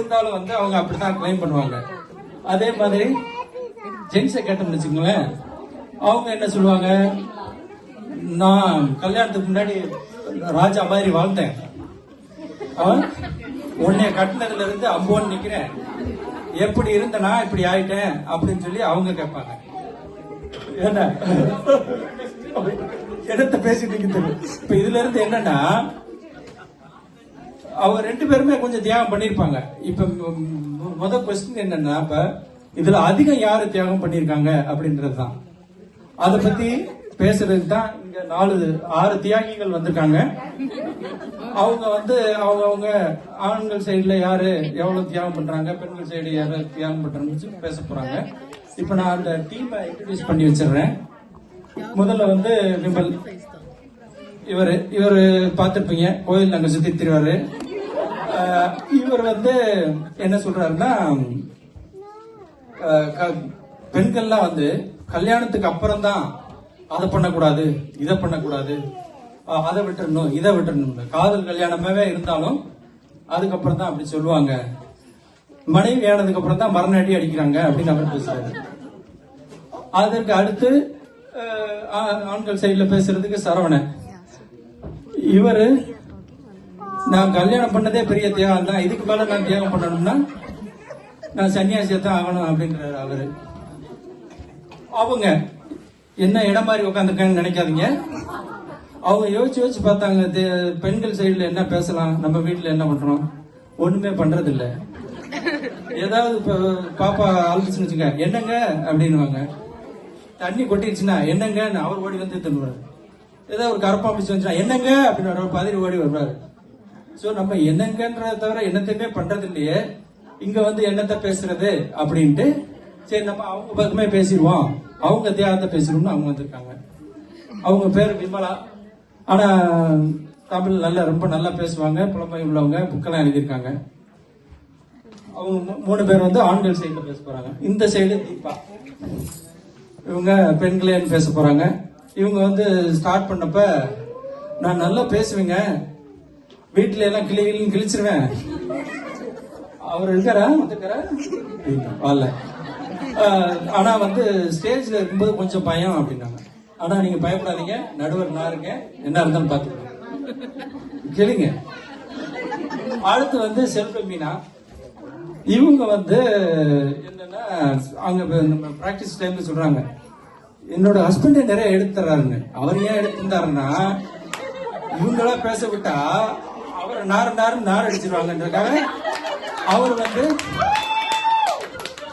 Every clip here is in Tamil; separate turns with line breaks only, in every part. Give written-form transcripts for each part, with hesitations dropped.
இருந்தாலும் வந்து அவங்க அப்படித்தான் கிளைம் பண்ணுவாங்க. அதே மாதிரி ஜென்ஸை கேட்டோம்னு வச்சுக்கோங்களேன், அவங்க என்ன சொல்லுவாங்க, நான் கல்யாணத்துக்கு முன்னாடி ராஜா மாதிரி வாழ்ந்தேன், உன்னைய கட்டினதுல இருந்து அம்போன்னு நிக்கிறேன், எப்படி இருந்தனா இப்படி ஆயிட்டேன் அப்படின்னு சொல்லி அவங்க கேட்பாங்க. என்ன என்னத்த பேசிட்டு இருக்கு. இப்ப இதுல இருந்து என்னன்னா, அவங்க 2 பேருமே கொஞ்சம் தியாகம் பண்ணிருப்பாங்க. இப்ப முதல் கொஸ்டின் என்னன்னா, இப்ப இதுல அதிகம் யாரு தியாகம் பண்ணிருக்காங்க அப்படின்றதுதான். அதை பத்தி பேசுறதுக்கு தான் இங்க 6 தியாகிகள் வந்திருக்காங்க. அவங்க வந்து அவங்க ஆண்கள் சைடுல யாரு எவ்வளவு தியாகம் பண்றாங்க, பெண்கள் சைடு யாரு தியாகம் பண்றாங்கன்னு பேச போறாங்க. இப்ப நான் அந்த டீமை இன்ட்ரோடியூஸ் பண்ணி வச்சிடுறேன். முதல்ல வந்து விமல், இவர் பார்த்திருப்பீங்க, கோயில் அங்க சுத்தி திரிவாரு. இவர் வந்து என்ன சொல்றாருன்னா, பெண்கள்லாம் வந்து கல்யாணத்துக்கு அப்புறம் தான் அதை பண்ணக்கூடாது, இதை பண்ணக்கூடாது, அதை விட்டுறணும், இதை விட்டுறணும், காதல் கல்யாணமாவே இருந்தாலும் அதுக்கப்புறம் தான் அப்படி சொல்லுவாங்க, மனைவி ஆனதுக்கு அப்புறம் தான் மரணாடி அடிக்கிறாங்க அப்படின்னு அவர் பேசுறாரு. அதற்கு அடுத்து ஆண்கள் சைட்ல பேசுறதுக்கு சரவணன், இவரு நான் கல்யாணம் பண்ணதே பெரிய தியாகம் தான், இதுக்கு மேல நான் தியாகம் பண்ணணும்னா நான் சன்னியாசியா தான் ஆகணும் அப்படின்றாரு அவரு. அவங்க என்ன இடம் மாதிரி உட்காந்துருக்காங்கன்னு நினைக்காதீங்க. அவங்க யோசிச்சு பார்த்தாங்க, பெண்கள் சைடுல என்ன பேசலாம், நம்ம வீட்டுல என்ன பண்றோம், ஒண்ணுமே பண்றது இல்ல. ஏதாவது பாப்பா அழுச்சுன்னு வச்சுங்க, என்னங்க அப்படின்னுவாங்க. தண்ணி கொட்டிடுச்சுன்னா என்னங்க அவர் ஓடி வந்து தின்னுவாரு. ஏதாவது ஒரு கரப்பாம்பிச்சு வந்துச்சுன்னா என்னங்க அப்படின்னு பதறி ஓடி வருவாரு. சோ நம்ம என்னங்கன்றத தவிர என்னத்தையுமே பண்றது இல்லையே, இங்க வந்து என்னத்த பேசுறது அப்படின்ட்டு சரி நம்ம அவங்க பக்கமே பேசிடுவோம், அவங்க தியாகத்தை பேசிடுவோம்னு அவங்க வந்திருக்காங்க. அவங்க பேர் விமலா. ஆனா தமிழ் ரொம்ப நல்லா பேசுவாங்க, புலமை உள்ளவங்க, புக்கெல்லாம் எழுதியிருக்காங்க. அவங்க 3 பேர் வந்து ஆண்கள் சைடுல பேச போறாங்க. இந்த சைடு தீபா, இவங்க பெண்களேன்னு பேச போறாங்க. இவங்க வந்து ஸ்டார்ட் பண்ணப்ப நான் நல்லா பேசுவேங்க, வீட்டுல எல்லாம் கிழிச்சிருவேன். அவர் இருக்காரா வரல, ஆனா வந்து ஸ்டேஜ்ல இருக்கும்போது கொஞ்சம் பயம் அப்படின்னாங்க. ஆனா நீங்க பயப்படாதீங்க, நடுவர் நான் இருக்கேன், என்ன இருந்தாலும் பாத்துக்கோங்க, கேளுங்க. அடுத்து வந்து செல்வ மீனா, இவங்க வந்து என்னன்னா அங்க நம்ம பிராக்டிஸ் டைம்ல சொல்றாங்க, என்னோட ஹஸ்பண்டே நிறைய எடுத்துறாருன்னு. அவர் ஏன் எடுத்துட்டாருன்னா, இவங்களா பேச விட்டா அவரை நார் அடிச்சிருவாங்கன்றதுக்காக அவர் வந்து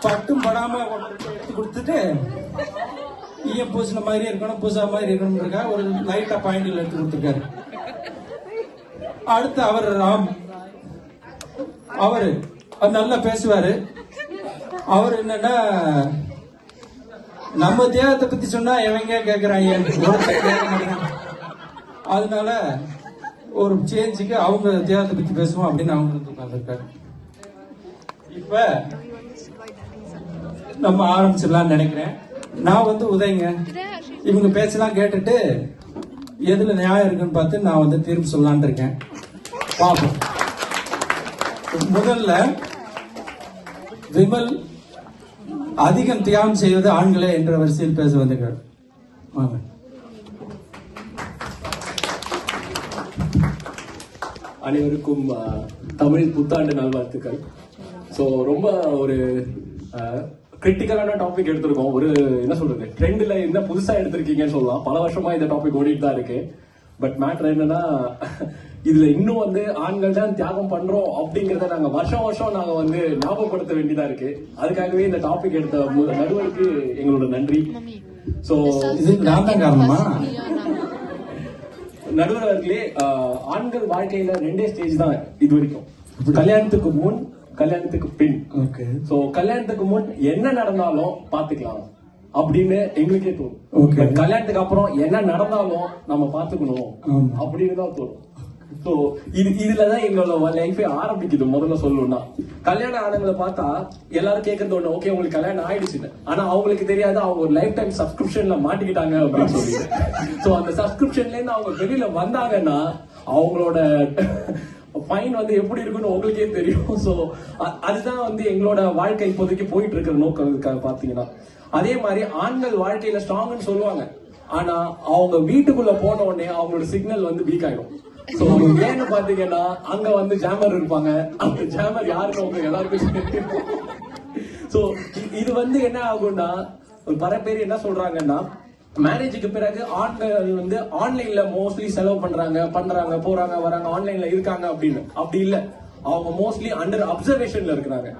பட்டும் படாம எடுத்து கொடுத்துட்டு ஈயம் பூசின மாதிரி இருக்கணும், பூசா மாதிரி இருக்கணும்ன்றதுக்காக ஒரு லைட்டா பாயிண்டில் எடுத்து கொடுத்துருக்காரு. அடுத்து அவர் ராம், அவரு நல்லா பேசுவாரு. அவர் என்னன்னா, நம்ம தியாகத்தை பத்தி சொன்னா எவங்க கேக்குறாங்க, அதனால ஒரு சேஞ்சுக்கு அவங்க தியாகத்தை பத்தி பேசுவோம் அப்படின்னு அவங்க வந்து உட்கார்ந்துருக்காரு. இப்ப நம்ம ஆரம்பிச்சிடலாம்னு நினைக்கிறேன். நான் வந்து உதயங்க, இவங்க பேச்செல்லாம் கேட்டுட்டு எதுல நியாயம் இருக்குன்னு பார்த்து நான் வந்து தீர்ப்பு சொல்லலான் இருக்கேன். பாப்போம். முதல்ல விமல் அதிகம் தியாகம் செய்வது ஆண்களே என்ற வரிசையில் பேச வந்திருக்கார். வாங்க.
அனைவருக்கும் தமிழ் புத்தாண்டு நல்வாழ்த்துக்கள். ஸோ ரொம்ப ஒரு கிரிட்டிக்கலான டாபிக் எடுத்திருக்கோம். ஒரு என்ன சொல்றது, ட்ரெண்ட்ல என்ன புதுசா எடுத்திருக்கீங்கன்னு சொல்லலாம். பல வருஷமா இந்த டாபிக் ஓடிட்டு தான் இருக்கு. பட் மேட்டர் என்னன்னா, இதுல இன்னும் வந்து ஆண்கள் தான் தியாகம் பண்றோம் அப்படிங்கறத நாங்க வருஷம் நாங்க வந்து ஞாபகப்படுத்த வேண்டியதா இருக்கு. அதுக்காகவே இந்த டாபிக் எடுத்த நடுவருக்கு எங்களோட நன்றி. சோ
இதுக்கு நான் தான் காரணமா?
நடுவர் அவர்களே, ஆண்கள் வாழ்க்கையில 2 ஸ்டேஜ் தான் இது வரைக்கும், கல்யாணத்துக்கு முன், கல்யாணத்துக்கு பின். சோ கல்யாணத்துக்கு முன் என்ன நடந்தாலும் பாத்துக்கலாம் அப்படின்னு எங்களுக்கே தோணும். கல்யாணத்துக்கு அப்புறம் என்ன நடந்தாலும் நம்ம பாத்துக்கணும் அப்படின்னு தான் தோணும். சோ இதுலதான் எங்களோட லைஃபே ஆரம்பிக்குது. முதல்ல சொல்லணும்னா, கல்யாணம் ஆனவங்களை பார்த்தா எல்லாரும் கேட்கறது ஒண்ணு, ஓகே உங்களுக்கு கல்யாணம் ஆயிடுச்சுன்னு. ஆனா அவங்களுக்கு தெரியாது அவங்க ஒரு லைஃப் டைம் சப்ஸ்கிரிப்ஷன்ல மாட்டிக்கிட்டாங்க அப்படின்னு சொல்லி. சோ அந்த சப்ஸ்கிரிப்ஷன்ல இருந்து அவங்க வெளியில வந்தாங்கன்னா அவங்களோட ஃபைன் வந்து எப்படி இருக்குன்னு உங்களுக்கே தெரியும். ஸோ அதுதான் வந்து எங்களோட வாழ்க்கை இப்போதைக்கு போயிட்டு இருக்கிற நோக்கம் பாத்தீங்கன்னா. அதே மாதிரி ஆண்கள் வாழ்க்கையில ஸ்ட்ராங்னு சொல்லுவாங்க, ஆனா அவங்க வீட்டுக்குள்ள போன உடனே அவங்களோட சிக்னல் வந்து வீக் ஆயிடும். சோ ஏன்னு பாத்தீங்கன்னா அங்க வந்து ஜாமர் இருப்பாங்க, அந்த ஜாமர் யாருன்னு அவங்க எல்லாருக்கும். சோ இது வந்து என்ன ஆகும்னா, பல பேர் என்ன சொல்றாங்கன்னா, மேரேஜுக்கு பிறகு ஆண்கள் வந்து ஆன்லைன்ல மோஸ்ட்லி செலவு பண்றாங்க போறாங்க வராங்க, ஆன்லைன்ல இருக்காங்க அப்படின்னு. அப்படி இல்ல, அவங்க மோஸ்ட்லி அண்டர் அப்சர்வேஷன்ல இருக்கிறாங்க.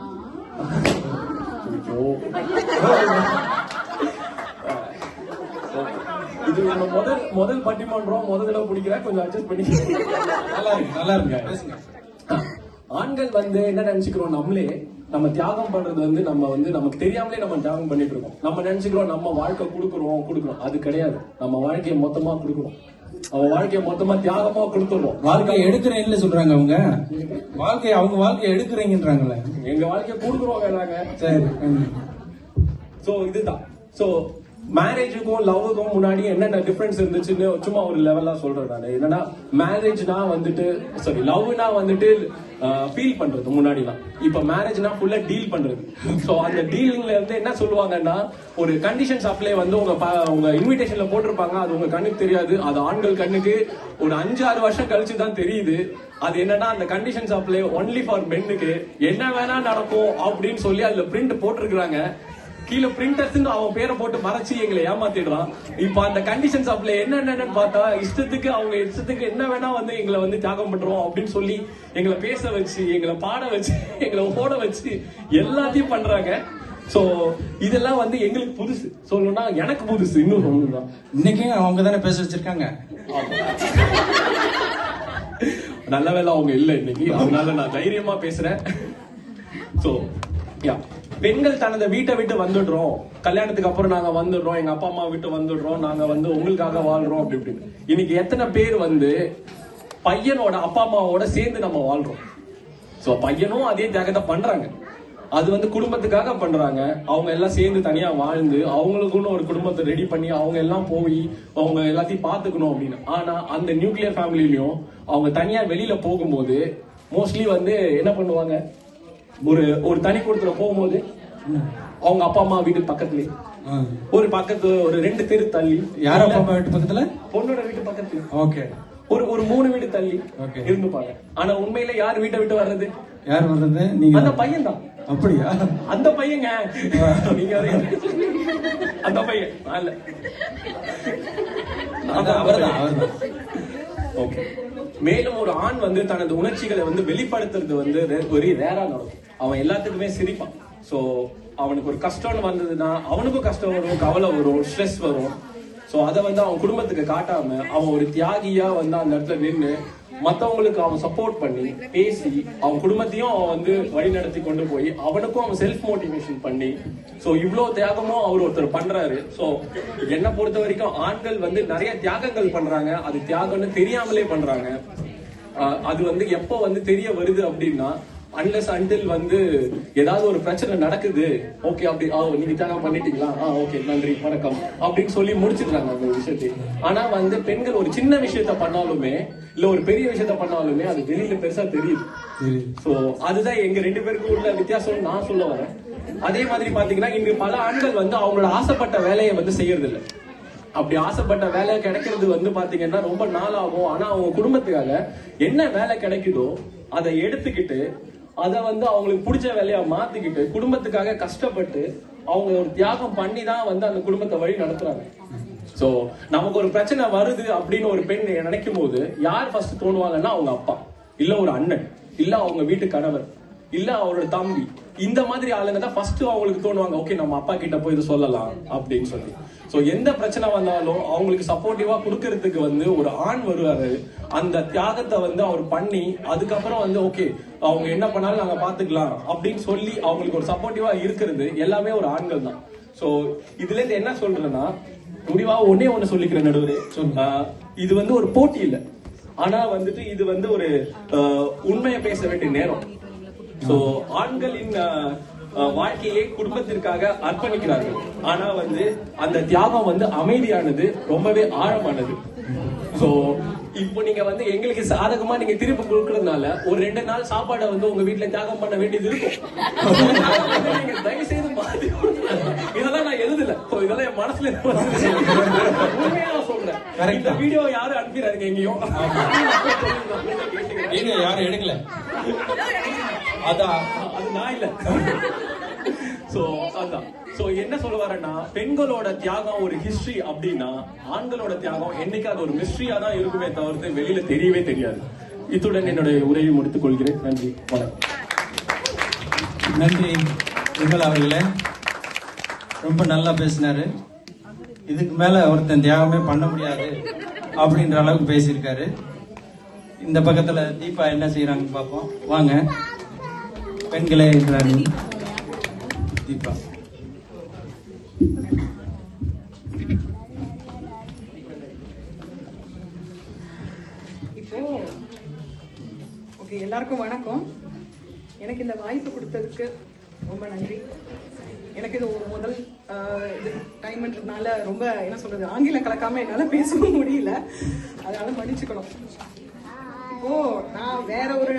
இது முதல் பட்டிமன்றம், முதல்ல பிடிக்கிற கொஞ்சம் அட்ஜஸ்ட் பண்ணி.
நல்லா இருக்கு.
ஆண்கள் வந்து என்ன நினைச்சுக்கிறோம், நம்ம தியாகம் பண்றது வந்து நமக்கு தெரியாமலே நம்ம தியாகம் பண்ணிட்டு இருக்கோம். நம்ம நினைச்சுக்கிறோம் நம்ம வாழ்க்கை கொடுக்குறோம். அது கிடையாது. நம்ம வாழ்க்கையை மொத்தமா கொடுக்குறோம். அவன் வாழ்க்கையை மொத்தமா தியாகமா கொடுத்துருவோம்.
வாழ்க்கையை எடுக்கிறேன்னு சொல்றாங்க அவங்க. அவங்க வாழ்க்கையை எடுக்கிறீங்கன்றாங்களே,
எங்க வாழ்க்கையை கொடுக்குறோம் வேணாங்க.
சரி.
சோ இதுதான். சோ மேரேஜுக்கும் லவ்வுக்கும் முன்னாடி என்னென்ன டிஃபரன்ஸ் இருந்துச்சுன்னு சும்மா ஒரு லெவலா சொல்றேன் நான். என்னன்னா, மேரேஜ்னா வந்துட்டு லவ்னா வந்துட்டு ஃபீல் பண்றது முன்னாடிலாம். இப்ப மேரேஜ்னா ஃபுல்லா டீல் பண்றது. சோ அந்த டீலிங்ல இருந்து என்ன சொல்லுவாங்கன்னா, ஒரு கண்டிஷன்ஸ் அப்ளை வந்து உங்க இன்விடேஷன்ல போட்டிருப்பாங்க, அது உங்க கண்ணுக்கு தெரியாது. அது ஆண்கள் கண்ணுக்கு ஒரு 5-6 வருஷம் கழிச்சு தான் தெரியுது. அது என்னன்னா, அந்த கண்டிஷன்ஸ் அப்ளை ஒன்லி ஃபார் மென்னுக்கு என்ன வேணா நடக்கும் அப்படின்னு சொல்லி அதுல பிரிண்ட் போட்டிருக்காங்க. கீழே பிரிண்டர்ஸ் அவன் பேரை போட்டு மறைச்சு எங்களை ஏமாத்திடுறான். இப்ப அந்த கண்டிஷன்ஸ் அப்ளை என்னன்னு பார்த்தா, இஷ்டத்துக்கு என்ன வேணா வந்து எங்களை வந்து தியாகம் பண்றோம் அப்படின்னு சொல்லி எங்களை பேச வச்சு, எங்களை பாட வச்சு, எங்களை ஓட வச்சு எல்லாத்தையும் பண்றாங்க. சோ இதெல்லாம் வந்து எங்களுக்கு புதுசு. சொல்லணும்னா எனக்கு புதுசு. இன்னும் சொல்லணும்னா
இன்னைக்கு அவங்க தானே பேச வச்சிருக்காங்க.
நல்ல வேலை அவங்க இல்ல இன்னைக்கு, அதனால நான் தைரியமா பேசுறேன். சோ யா, பெண்கள் தனது வீட்டை விட்டு வந்துடுறோம், கல்யாணத்துக்கு அப்புறம் நாங்க வந்துடுறோம், எங்க அப்பா அம்மா விட்டு வந்துடுறோம், நாங்க வந்து உங்களுக்காக வாழ்றோம் அப்படி இப்படின்னு. இன்னைக்கு எத்தனை பேர் வந்து பையனோட அப்பா அம்மாவோட சேர்ந்து நம்ம வாழ்றோம். சோ பையனும் அதே தியாகத்தை பண்றாங்க. அது வந்து குடும்பத்துக்காக பண்றாங்க. அவங்க எல்லாம் சேர்ந்து தனியா வாழ்ந்து அவங்களுக்குன்னு ஒரு குடும்பத்தை ரெடி பண்ணி அவங்க எல்லாம் போய் அவங்க எல்லாத்தையும் பாத்துக்கணும் அப்படின்னு. ஆனா அந்த நியூக்ளியர் ஃபேமிலிலயும் அவங்க தனியா வெளியில போகும்போது மோஸ்ட்லி வந்து என்ன பண்ணுவாங்க, ஒரு தனி குடுத்துல போகும்போது அவங்க அப்பா அம்மா வீட்டு பக்கத்துலயே ஒரு 2 தெரு தள்ளி.
யார் அப்பா அம்மா வீட்டு பக்கத்துல?
பொண்ணோட வீட்டு பக்கத்துல.
ஓகே.
ஒரு 3 வீடு தள்ளி இருந்துப்பாங்க. ஆனா உண்மையில யார் வீட்டை விட்டு வர்றது?
யார் வர்றது? நீங்க.
அந்த பையன் தான்.
அப்படியா?
அந்த பையங்க. நீங்க அந்த பையன் அல்ல, அவர்தான். ஓகே. மேலும் ஒரு ஆண் வந்து தனது உணர்ச்சிகளை வந்து வெளிப்படுத்துறது வந்து ஒரு ரேரா நடக்கும். அவன் எல்லாத்துக்குமே சிரிப்பான். சோ அவனுக்கு ஒரு கஷ்டம்னு வந்ததுன்னா அவனுக்கும் கஷ்டம் வரும், கவலை வரும், ஸ்ட்ரெஸ் வரும். சோ அதை வந்து அவன் குடும்பத்துக்கு காட்டாம அவன் ஒரு தியாகியா வந்து அந்த இடத்துல நின்று மத்தவங்களுக்கு அவன் சப்போர்ட் பண்ணி பேசி அவன் குடும்பத்தையும் அவன் வந்து வழி நடத்தி கொண்டு போய் அவனுக்கும் அவன் செல்ஃப் மோட்டிவேஷன் பண்ணி, சோ இவ்வளவு தியாகமும் அவர் ஒருத்தர் பண்றாரு. சோ என்ன பொறுத்த வரைக்கும் ஆண்கள் வந்து நிறைய தியாகங்கள் பண்றாங்க. அது தியாகம்னு தெரியாமலே பண்றாங்க. அது வந்து எப்போ வந்து தெரிய வருது அப்படின்னா, அன்லெஸ் அன்டில் வந்து ஏதாவது ஒரு பிரச்சனை நடக்குது, ஓகே அப்படி நீங்க தியாகம் பண்ணிட்டீங்களா, ஓகே நன்றி வணக்கம் அப்படின்னு சொல்லி முடிச்சிடுறாங்க அந்த விஷயத்தை. ஆனா வந்து பெண்கள் ஒரு சின்ன விஷயத்த பண்ணாலுமே இல்ல ஒரு பெரிய விஷயத்த பண்ணாலுமே அது வெளியில பெருசா தெரியுது. சோ அதுதான் எங்க 2 பேருக்கும் உள்ள வித்தியாசம் நான் சொல்ல வரேன். அதே மாதிரி பாத்தீங்கன்னா இங்க பல ஆண்கள் வந்து அவங்களோட ஆசைப்பட்ட வேலையை வந்து செய்யறது இல்லை. அப்படி ஆசைப்பட்ட வேலை கிடைக்கிறது வந்து பாத்தீங்கன்னா ரொம்ப நாள் ஆகும். ஆனா அவங்க குடும்பத்துக்காக என்ன வேலை கிடைக்குதோ அதை எடுத்துக்கிட்டு அதை வந்து அவங்களுக்கு பிடிச்ச வேலையா மாத்திக்கிட்டு குடும்பத்துக்காக கஷ்டப்பட்டு அவங்க ஒரு தியாகம் பண்ணி தான் வந்து அந்த குடும்பத்தை வழி நடத்துறாங்க. சோ நமக்கு ஒரு பிரச்சனை வருது அப்படின்னு ஒரு பெண் நினைக்கும் போது யார் ஃபர்ஸ்ட் தோணுவாங்கன்னா அவங்க அப்பா, இல்ல ஒரு அண்ணன், இல்ல அவங்க வீட்டு கணவர், இல்ல அவரோட தம்பி. இந்த மாதிரி ஆளுங்க தான் ஃபர்ஸ்ட் அவங்களுக்கு தோணுவாங்க, ஓகே நம்ம அப்பா கிட்ட போய் இது சொல்லலாம் அப்படின்னு சொல்லி. சோ எந்த பிரச்சனை வந்தாலும் அவங்களுக்கு சப்போர்ட்டிவா கொடுக்கறதுக்கு வந்து ஒரு ஆண் வருவாரு. அந்த தியாகத்தை வந்து அவர் பண்ணி அதுக்கப்புறம் வந்து ஓகே அவங்க என்ன பண்ணாலும் நாங்க பாத்துக்கலாம் அப்படின்னு சொல்லி அவங்களுக்கு ஒரு சப்போர்ட்டிவா இருக்கிறது எல்லாமே ஒரு ஆண்கள் தான். சோ இதுல இருந்து என்ன சொல்றேன்னா, முடிவா ஒண்ணு சொல்லிக்கிறேன் நடுவரே, இது வந்து ஒரு போட்டி இல்ல, ஆனா வந்துட்டு இது வந்து ஒரு உண்மையை பேச வேண்டிய நேரம். சோ ஆண்களின் வாழ்க்கையை குடும்பத்திற்காக அர்ப்பணிக்கிறார்கள். ஆனா வந்து அந்த தியாகம் வந்து அமைதியானது, ரொம்பவே ஆழமானது. சோ இப்போ நீங்க வந்து எங்களுக்கு சாதகமா நீங்க திருப்பி கொடுக்கறதுனால ஒரு 2 நாள் சாப்பாடை வந்து உங்க வீட்டுல தியாகம் பண்ண வேண்டியது இருக்கும். நீங்க தயவு செய்து மாத்தி இதெல்லாம் நான் எழுதல, இதெல்லாம் என் மனசுல உண்மையா நான் சொல்றேன். இந்த வீடியோ யாரும் அனுப்பிடுறாங்க எங்கேயும்,
யாரும் எடுக்கல, அதான்
அது நான் இல்ல. சோ அதான். சோ என்ன சொல்ல வரேன்னா, பெண்களோட தியாகம் ஒரு ஹிஸ்டரி அப்படின்னா ஆண்களோட தியாகம் என்னைக்கு அது ஒரு மிஸ்ட்ரியா தான் இருக்குமே தவிர்த்து வெளியில தெரியவே தெரியாது. இத்துடன் என்னுடைய உரையை முடித்துக் கொள்கிறேன். நன்றி, வணக்கம்.
நன்றி விமல் அவர்களே, ரொம்ப நல்லா பேசினாரு. இதுக்கு மேல ஒருத்தன் தியாகமே பண்ண முடியாது அப்படின்ற அளவுக்கு பேசியிருக்காரு. இந்த பக்கத்துல தீபா என்ன செய்யறாங்க பார்ப்போம் வாங்க. பெண்களே இருக்கிறாரு தீபா.
இப்போ ஓகே, எல்லாருக்கும் வணக்கம். எனக்கு இந்த வாய்ப்பு கொடுத்ததுக்கு ரொம்ப நன்றி. எனக்கு இது ஒரு முதல் இது டைம்ன்றதுனால ரொம்ப என்ன சொல்றது, ஆங்கிலம் கலக்காம என்னால பேசவும் முடியல, அதனால மன்னிச்சுக்கணும். இப்போ நான் வேற ஒரு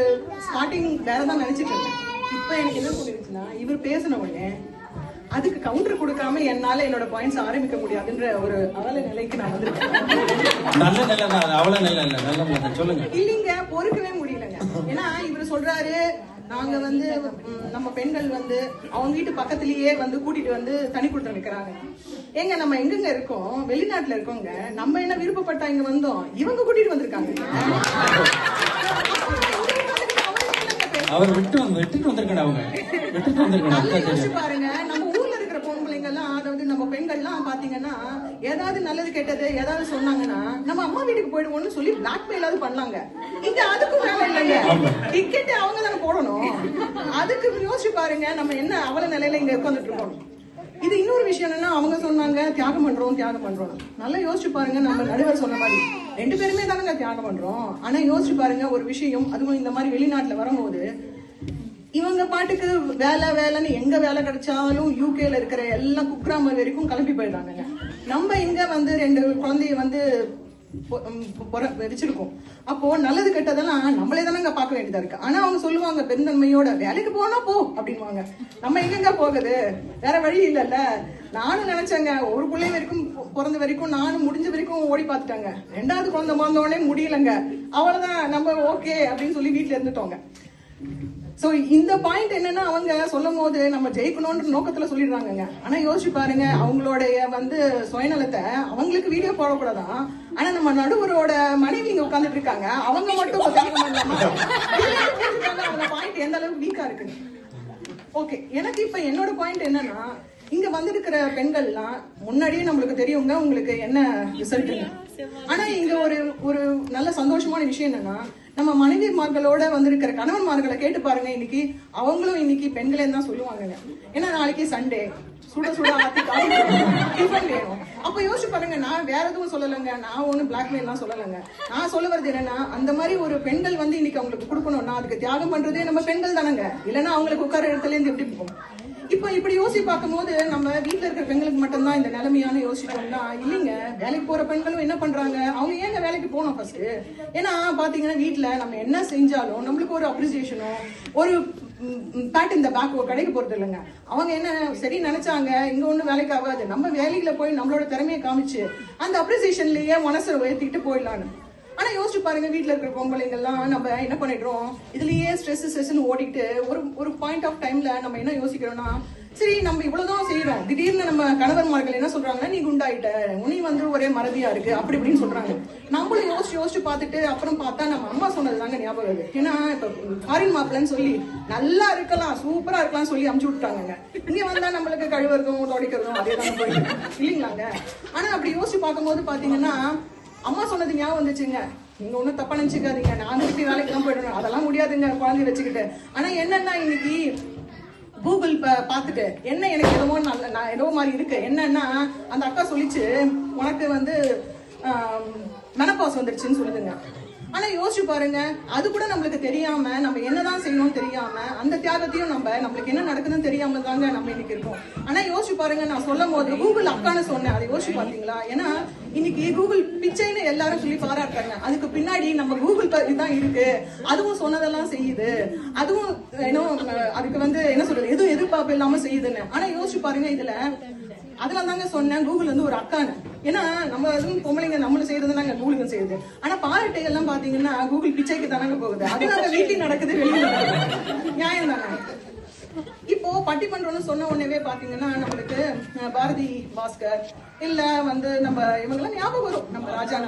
ஸ்டார்டிங் வேறதான் நினைச்சிட்டு இருந்தேன். இப்ப எனக்கு என்ன சொல்லிருச்சுன்னா, இவர் பேசின உடனே அதுக்கு கவுண்டர் கொடுக்காம என்னால என்னோட பாயிண்ட்ஸ் ஆரம்பிக்க முடியாதுன்ற ஒரு அவல நிலைக்கு நான் வந்திருக்கேன்.
நல்ல நிலை தான், அவள நிலை இல்ல, நல்ல நிலை. சொல்லுங்க.
இல்லைங்க, பொறுக்கவே முடியலங்க. ஏன்னா இவர் சொல்றாரு, நாங்க வந்து நம்ம பெண்கள் வந்து அவங்க வீட்டு பக்கத்திலேயே வந்து கூட்டிட்டு வந்து தனி கொடுத்து வைக்கிறாங்க. ஏங்க நம்ம எங்கெங்க இருக்கோம், வெளிநாட்டுல இருக்கோங்க. நம்ம என்ன விருப்பப்பட்டா இங்க வந்தோம், இவங்க கூட்டிட்டு வந்திருக்காங்க.
அவர் விட்டுட்டு வந்திருக்கணும், அவங்க விட்டுட்டு வந்திருக்கணும்.
பாருங்க, நம்ம ஊர்ல இருக்கிற பொம்பளைங்க எல்லாம், அதாவது நம்ம பெண்கள் எல்லாம் பாத்தீங்கன்னா, ஏதாவது நல்லது கெட்டது ஏதாவது சொன்னாங்கன்னா நம்ம அம்மா வீட்டுக்கு போயிடுவோம்னு சொல்லி பிளாக்மெயிலாவது பண்ணலாங்க. இங்க அதுக்கும் வேலை இல்லைங்க. டிக்கெட் அவங்க தானே போடணும். அதுக்கு யோசிச்சு பாருங்க, நம்ம என்ன அவல நிலையில இங்க உட்காந்துட்டு இருக்கோம். இது இன்னொரு விஷயம் என்னன்னா, அவங்க சொன்னாங்க தியாகம் பண்றோம். நல்லா யோசிச்சு பாருங்க, நம்ம நடுவர் சொன்ன மாதிரி 2 பேருமே தானங்க தியாகம் பண்றோம். ஆனா யோசிச்சு பாருங்க ஒரு விஷயம், அதுவும் இந்த மாதிரி வெளிநாட்டுல வரும்போது இவங்க பாட்டுக்கு வேலைன்னு எங்க வேலை கிடைச்சாலும் யூகேல இருக்கிற எல்லா குக்கிராம வரைக்கும் கிளம்பி போயிடுறாங்க. நம்ம இங்க வந்து 2 குழந்தைய வந்து வச்சிருக்கோம். அப்போ நல்லது கெட்டதெல்லாம் நம்மளே தானங்க பார்க்க வேண்டியதா இருக்கு. ஆனா அவங்க சொல்லுவாங்க பெருந்தன்மையோட, வேலைக்கு போனா போ அப்படின்வாங்க. நம்ம எங்கெங்க போகுது, வேற வழி இல்லல்ல. நானும் நினைச்சேங்க, ஒரு பிள்ளை வரைக்கும் பிறந்த வரைக்கும் நானும் முடிஞ்ச வரைக்கும் ஓடி பார்த்துட்டாங்க. 2வது குழந்தை பிறந்தோடனே முடியலங்க, அவ்வளவுதான் நம்ம ஓகே அப்படின்னு சொல்லி வீட்டுல இருந்துட்டோங்க. சோ இந்த பாயிண்ட் என்னன்னா, அவங்க சொல்லும் போது நம்ம ஜெயிக்கணும்ன்ற நோக்கத்துல சொல்லிடுறாங்க. ஆனா யோசிச்சு பாருங்க, அவங்களுடைய வந்து சுயநலத்தை அவங்களுக்கு வீடியோ போடக்கூடாதான். ஆனா நம்ம நடுவரோட மனைவி இங்க உட்கார்ந்துட்டு இருக்காங்க, அவங்க மட்டும் அவங்க பாயிண்ட் எந்த அளவுக்கு வீக்கா இருக்கு. ஓகே, எனக்கு இப்ப என்னோட பாயிண்ட் என்னன்னா, இங்க வந்திருக்கிற பெண்கள்லாம் முன்னாடியே நம்மளுக்கு தெரியுங்க உங்களுக்கு என்ன ரிசல்ட். ஆனா இங்க ஒரு நல்ல சந்தோஷமான விஷயம் என்னன்னா, நம்ம மனைவிமார்களோட வந்திருக்கிற கணவன்மார்களை கேட்டு பாருங்க. இன்னைக்கு அவங்களும் இன்னைக்கு பெண்களே தான் சொல்லுவாங்க. ஏன்னா நாளைக்கு சண்டே, சுட டிஃபன் வேணும். அப்ப யோசிச்சு பாருங்க, நான் வேற எதுவும் சொல்லலைங்க, நான் ஒண்ணு பிளாக்மெயில்லாம் சொல்லலைங்க. நான் சொல்ல வருது என்னன்னா, அந்த மாதிரி ஒரு பெண்கள் வந்து இன்னைக்கு அவங்களுக்கு கொடுக்கணும்னா அதுக்கு தியாகம் பண்றதே நம்ம பெண்கள் தானங்க. இல்லைன்னா அவங்களுக்கு உட்கார இடத்துல இருந்து எப்படி இருக்கும். இப்ப இப்படி யோசிச்சு பார்க்கும் போது நம்ம வீட்டுல இருக்கிற பெண்களுக்கு மட்டும்தான் இந்த நிலைமையான யோசிச்சோம்னா இல்லைங்க. வேலைக்கு போற பெண்களும் என்ன பண்றாங்க, அவங்க ஏங்க வேலைக்கு போனோம் ஃபர்ஸ்ட். ஏன்னா பாத்தீங்கன்னா வீட்டுல நம்ம என்ன செஞ்சாலும் நம்மளுக்கு ஒரு அப்ரிசியேஷனோ ஒரு பேட் இந்த பேக் கடைக்கு போறது இல்லைங்க. அவங்க என்ன சரி நினைச்சாங்க, இங்க ஒண்ணு வேலைக்கு ஆகாது, நம்ம வேலையில போய் நம்மளோட திறமையை காமிச்சு அந்த அப்ரிசியேஷன்லயே மனசை உயர்த்திட்டு போயிடலான்னு. ஆனா யோசிச்சு பாருங்க, வீட்டுல இருக்கிற பொம்பளைங்க எல்லாம் நம்ம என்ன பண்ணிடுறோம், இதுலயே ஸ்ட்ரெஸ் ஓடிட்டு ஒரு பாயிண்ட் ஆஃப் டைம்ல நம்ம என்ன யோசிக்கிறோம்னா, சரி நம்ம இவ்வளவுதான் செய்யறோம், திடீர்னு நம்ம கணவன்மார்கள் என்ன சொல்றாங்கன்னா, நீ குண்டாயிட்ட, உனி வந்து ஒரே மறதியா இருக்கு அப்படி இப்படின்னு சொல்றாங்க. நம்மளும் யோசிச்சு பார்த்துட்டு அப்புறம் பார்த்தா நம்ம அம்மா சொன்னது தாங்க ஞாபகம் வருது. ஏன்னா இப்ப ஃபாரின் மாப்பிள்ளன்னு சொல்லி நல்லா இருக்கலாம், சூப்பரா இருக்கலாம் சொல்லி அமுச்சு விட்டாங்க. இங்க வந்தா நம்மளுக்கு கழுவுறதும் துடைக்கிறதும் அதே தாங்க போயிட்டு இல்லைங்களாங்க. ஆனா அப்படி யோசிச்சு பார்க்கும்போது பாத்தீங்கன்னா, அம்மா சொன்னது ஞாபகம் வந்துச்சுங்க, நீங்க ஒன்னும் தப்பா நினைச்சுக்காதீங்க, நான் திருப்பி வேலைக்கு தான் போயிடுவேன், அதெல்லாம் முடியாதுங்க குழந்தைய வச்சுக்கிட்டு. ஆனா என்னன்னா, இன்னைக்கு கூகுள் பார்த்துட்டு என்ன எனக்கு எதுவோ நான் ஏதோ மாதிரி இருக்கு. என்னன்னா அந்த அக்கா சொல்லிச்சு, உனக்கு வந்து மெனபாஸ் வந்துருச்சுன்னு சொல்லுதுங்க. ஆனா யோசிச்சு பாருங்க, அது கூட நம்மளுக்கு தெரியாம நம்ம என்னதான் செய்யணும்னு தெரியாம அந்த தியாகத்தையும் நம்மளுக்கு என்ன நடக்குதுன்னு தெரியாம தாங்க நம்ம இன்னைக்கு இருக்கோம். ஆனா யோசிச்சு பாருங்க, நான் சொல்லும் போது கூகுள் அக்கான்னு சொன்னேன், அதை யோசிச்சு பாத்தீங்களா? ஏன்னா இன்னைக்கு கூகுள் பிச்சைன்னு எல்லாரும் சொல்லி பாராட்டுறாங்க, அதுக்கு பின்னாடி நம்ம கூகுள் தான் இருக்கு, அதுவும் சொன்னதெல்லாம் செய்யுது, அதுவும் அதுக்கு என்ன சொல்றது, எதுவும் எதிர்பார்ப்பு இல்லாம செய்யுதுன்னு. ஆனா யோசிச்சு பாருங்க, இதுல அதெல்லாம் தாங்க சொன்னேன் கூகுள் ஒரு அக்கான்னு. ஏன்னா நம்ம எதுவும் பொம்பளைங்க நம்மளும் செய்யறதுனாங்க கூகுளுக்கு செய்யுது. ஆனா பாராட்டுகள்லாம் பாத்தீங்கன்னா கூகுள் பிச்சைக்கு தானங்க போகுது. அது நாங்க வீட்டில் நடக்குது, வெளியில நடக்குது. நியாயம் தானே? இப்போ பட்டிமன்றம்னு சொன்ன உடனே பாத்தீங்கன்னா நம்மளுக்கு பாரதி பாஸ்கர் இல்ல நம்ம இவங்கெல்லாம் ஞாபகம் வரும். நம்ம
ராஜா